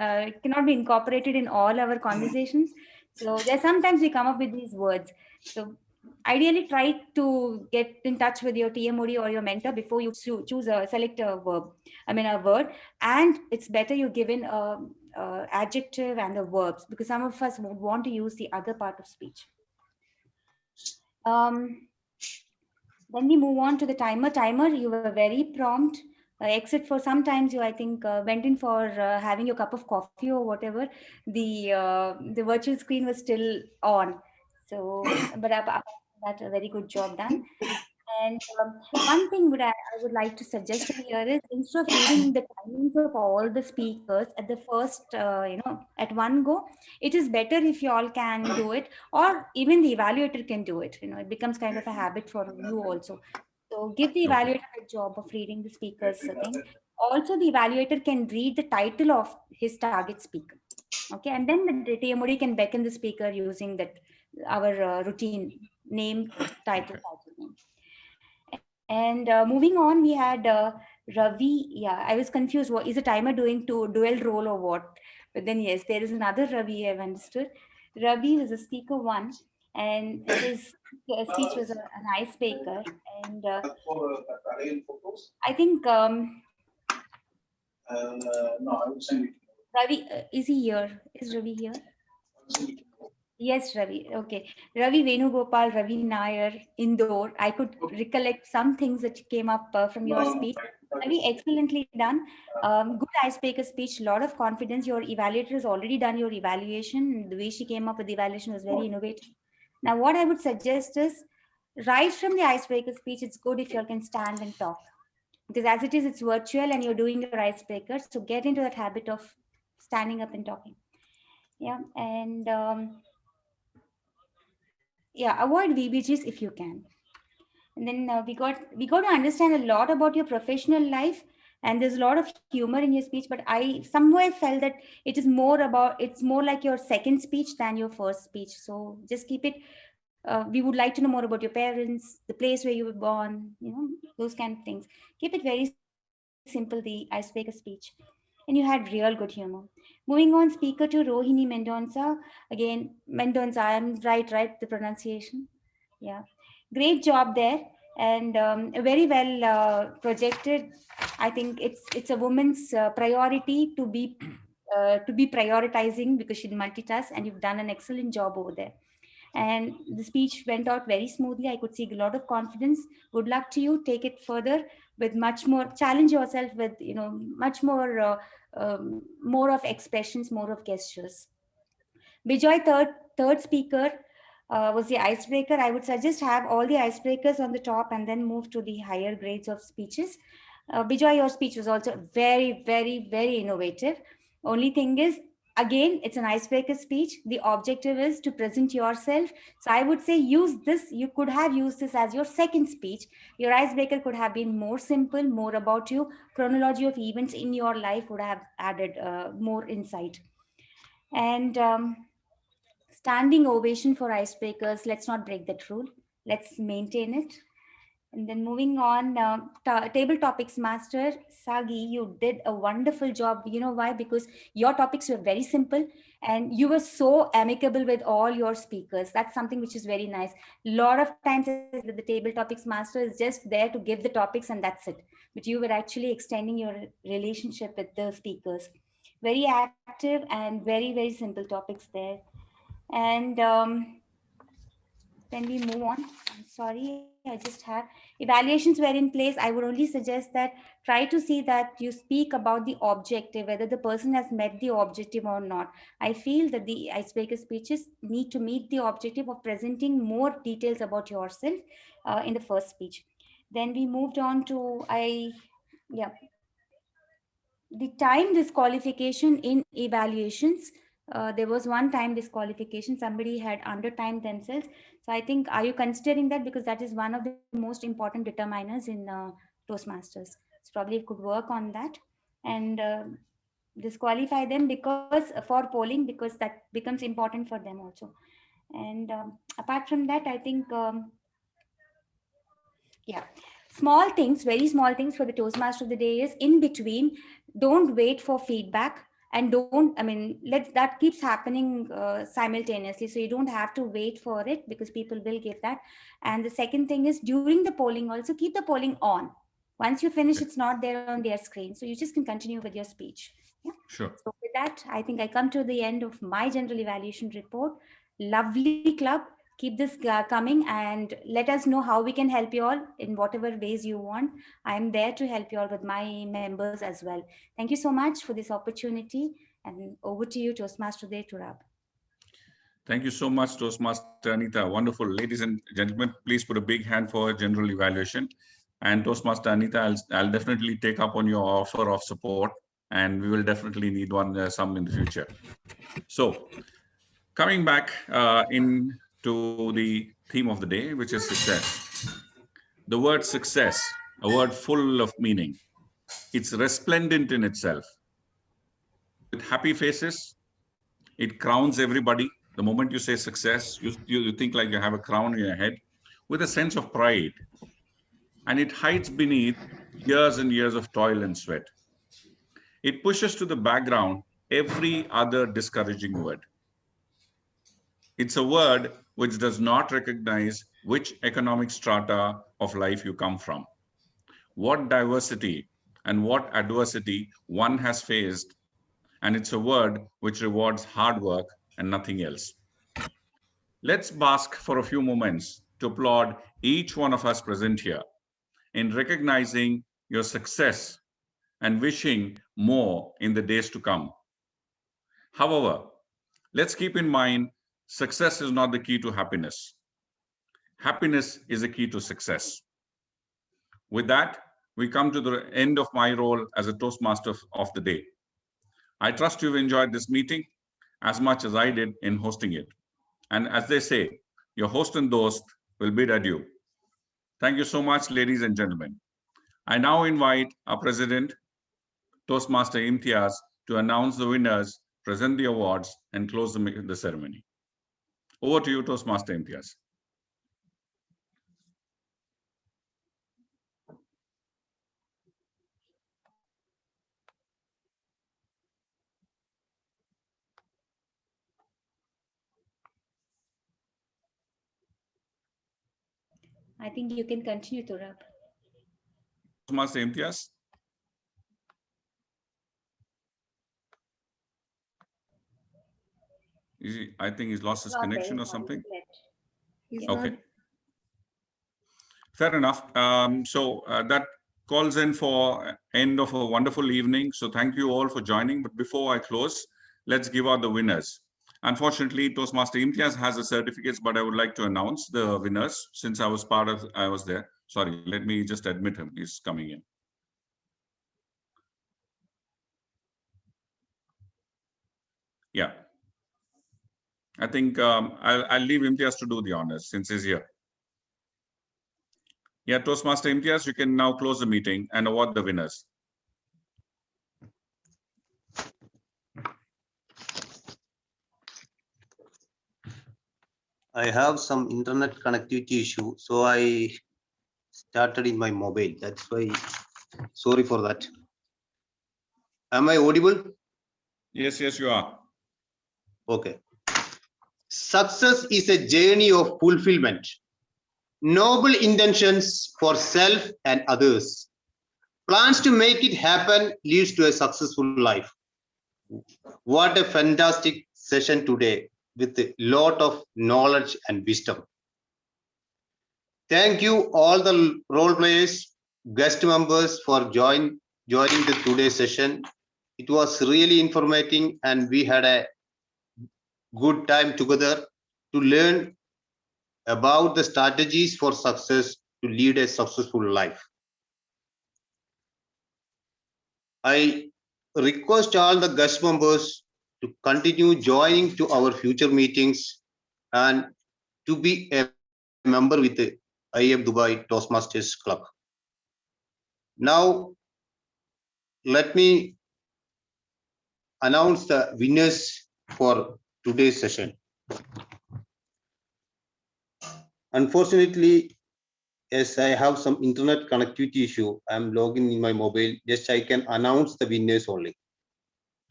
cannot be incorporated in all our conversations. So there's sometimes we come up with these words. So ideally try to get in touch with your TMOD or your mentor before you select a word. And it's better you give in a adjective and the verbs, because some of us would want to use the other part of speech. Then we move on to the timer. You were very prompt. except for sometimes you, I think, went in for having your cup of coffee or whatever, the virtual screen was still on. So, but apart from that, a very good job done. And one thing I would like to suggest here is, instead of reading the timings of all the speakers at the first, at one go, it is better if you all can do it, or even the evaluator can do it. It becomes kind of a habit for you also. So give the evaluator a job of reading the speaker's thing. Also, the evaluator can read the title of his target speaker. Okay, and then the TMOD can beckon the speaker using that our routine name, title, name. And moving on, we had Ravi. Yeah, I was confused. What is the timer doing to dual role or what? But then yes, there is another Ravi, I've understood. Ravi was a speaker one, and his speech was an icebreaker. And I think Ravi, is he here? Is Ravi here? Yes, Ravi. Okay. Ravi Venugopal, Ravi Nair, Indore. I could recollect some things that came up from your speech. Ravi, excellently done. Good icebreaker speech, lot of confidence. Your evaluator has already done your evaluation. The way she came up with the evaluation was very innovative. Now, what I would suggest is, right from the icebreaker speech, it's good if you all can stand and talk. Because as it is, it's virtual and you're doing your icebreaker. So get into that habit of standing up and talking. Yeah. And yeah, avoid VBGs if you can. And then we got to understand a lot about your professional life, and there's a lot of humor in your speech, but I somewhere felt that it's more like your second speech than your first speech. So just keep it. We would like to know more about your parents, the place where you were born, those kind of things. Keep it very simple, the icebreaker speech. And you had real good humor. Moving on, speaker to Rohini Mendonca. Again, Mendonca, I'm right, the pronunciation. Yeah, great job there. And very well projected. I think it's a woman's priority to be prioritizing, because she multitasks, and you've done an excellent job over there. And the speech went out very smoothly. I could see a lot of confidence. Good luck to you. Take it further with much more, challenge yourself with, much more, more of expressions, more of gestures. Bijoy, third speaker, was the icebreaker. I would suggest have all the icebreakers on the top and then move to the higher grades of speeches. Bijoy, your speech was also very, very, very innovative. Only thing is, again, it's an icebreaker speech. The objective is to present yourself. So I would say use this. You could have used this as your second speech. Your icebreaker could have been more simple, more about you. Chronology of events in your life would have added more insight. And standing ovation for icebreakers. Let's not break that rule. Let's maintain it. And then moving on, table topics master, Sagi, you did a wonderful job. You know why? Because your topics were very simple and you were so amicable with all your speakers. That's something which is very nice. A lot of times the table topics master is just there to give the topics and that's it. But you were actually extending your relationship with the speakers. Very active and very, very simple topics there. And then we move on. I'm sorry, I just have evaluations were in place. I would only suggest that try to see that you speak about the objective, whether the person has met the objective or not. I feel that the icebreaker speeches need to meet the objective of presenting more details about yourself in the first speech. Then we moved on to the time disqualification in evaluations. There was one time disqualification. Somebody had undertimed themselves. So I think, are you considering that? Because that is one of the most important determiners in Toastmasters. So probably you could work on that and disqualify them because for polling, because that becomes important for them also. And apart from that, I think, small things, very small things for the Toastmaster of the day is in between, don't wait for feedback. And that keeps happening simultaneously. So you don't have to wait for it because people will give that. And the second thing is during the polling, also keep the polling on. Once you finish, it's not there on their screen. So you just can continue with your speech. Yeah? Sure. So with that, I think I come to the end of my general evaluation report. Lovely club. keep this coming and let us know how we can help you all in whatever ways you want. I'm there to help you all with my members as well. Thank you so much for this opportunity, and over to you, Toastmaster Day, to wrap. Thank you so much, Toastmaster Anita. Wonderful. Ladies and gentlemen, please put a big hand for general evaluation. And Toastmaster Anita, I'll definitely take up on your offer of support, and we will definitely need some in the future. So, coming back into the theme of the day, which is success. The word success, a word full of meaning. It's resplendent in itself. With happy faces, it crowns everybody. The moment you say success, you think like you have a crown in your head, with a sense of pride. And it hides beneath years and years of toil and sweat. It pushes to the background every other discouraging word. It's a word which does not recognize which economic strata of life you come from, what diversity and what adversity one has faced, and it's a word which rewards hard work and nothing else. Let's bask for a few moments to applaud each one of us present here in recognizing your success and wishing more in the days to come. However, let's keep in mind, success is not the key to happiness. Happiness is the key to success. With that, we come to the end of my role as a Toastmaster of the day. I trust you've enjoyed this meeting as much as I did in hosting it. And as they say, your host and host will bid adieu. Thank you so much, ladies and gentlemen. I now invite our President, Toastmaster Imtiaz, to announce the winners, present the awards, and close the ceremony. Over to you, Toastmaster Imtiaz. I think you can continue to wrap. Toastmaster Imtiaz. I think he's lost his connection or something. Okay. Fair enough. That calls in for end of a wonderful evening. So thank you all for joining. But before I close, let's give out the winners. Unfortunately, Toastmaster Imtiaz has the certificates, but I would like to announce the winners since I was there. Sorry, let me just admit him. He's coming in. Yeah. I think I'll leave Imtiaz to do the honors since he's here. Yeah, Toastmaster Imtiaz, you can now close the meeting and award the winners. I have some internet connectivity issue, so I started in my mobile. That's why, sorry for that. Am I audible? Yes, you are. Okay. Success is a journey of fulfillment, noble intentions for self and others. Plans to make it happen leads to a successful life. What a fantastic session today with a lot of knowledge and wisdom. Thank you all the role players, guest members for joining the today's session. It was really informative and we had a good time together to learn about the strategies for success to lead a successful life. I request all the guest members to continue joining to our future meetings and to be a member with the IIM Dubai Toastmasters Club. Now, let me announce the winners for today's session. Unfortunately, as I have some internet connectivity issue, I'm logging in my mobile, just I can announce the winners only.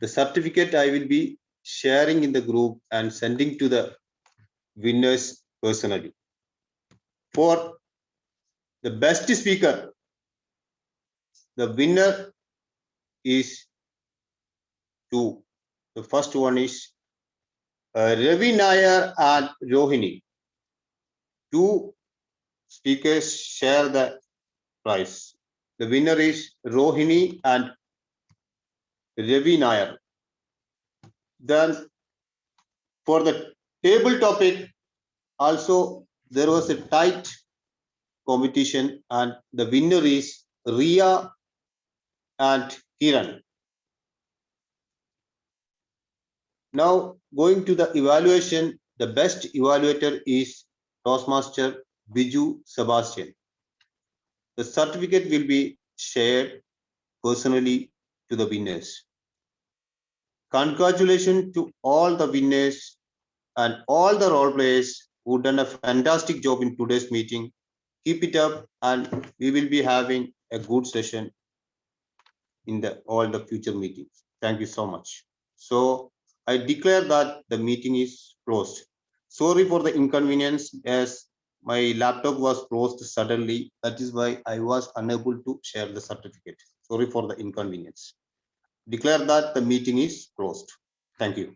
The certificate I will be sharing in the group and sending to the winners personally. For the best speaker, the winner is two. The first one is Ravi Nair and Rohini. two speakers share the prize. The winner is Rohini and Ravi Nair. Then for the table topic, also there was a tight competition and the winner is Ria and Kiran. Now going to the evaluation, the best evaluator is Toastmaster Biju Sebastian. The certificate will be shared personally to the winners. Congratulations to all the winners and all the role players who done a fantastic job in today's meeting. Keep it up and we will be having a good session in all the future meetings. Thank you so much. So I declare that the meeting is closed. Sorry for the inconvenience as my laptop was closed suddenly. That is why I was unable to share the certificate. Sorry for the inconvenience. Declare that the meeting is closed. Thank you.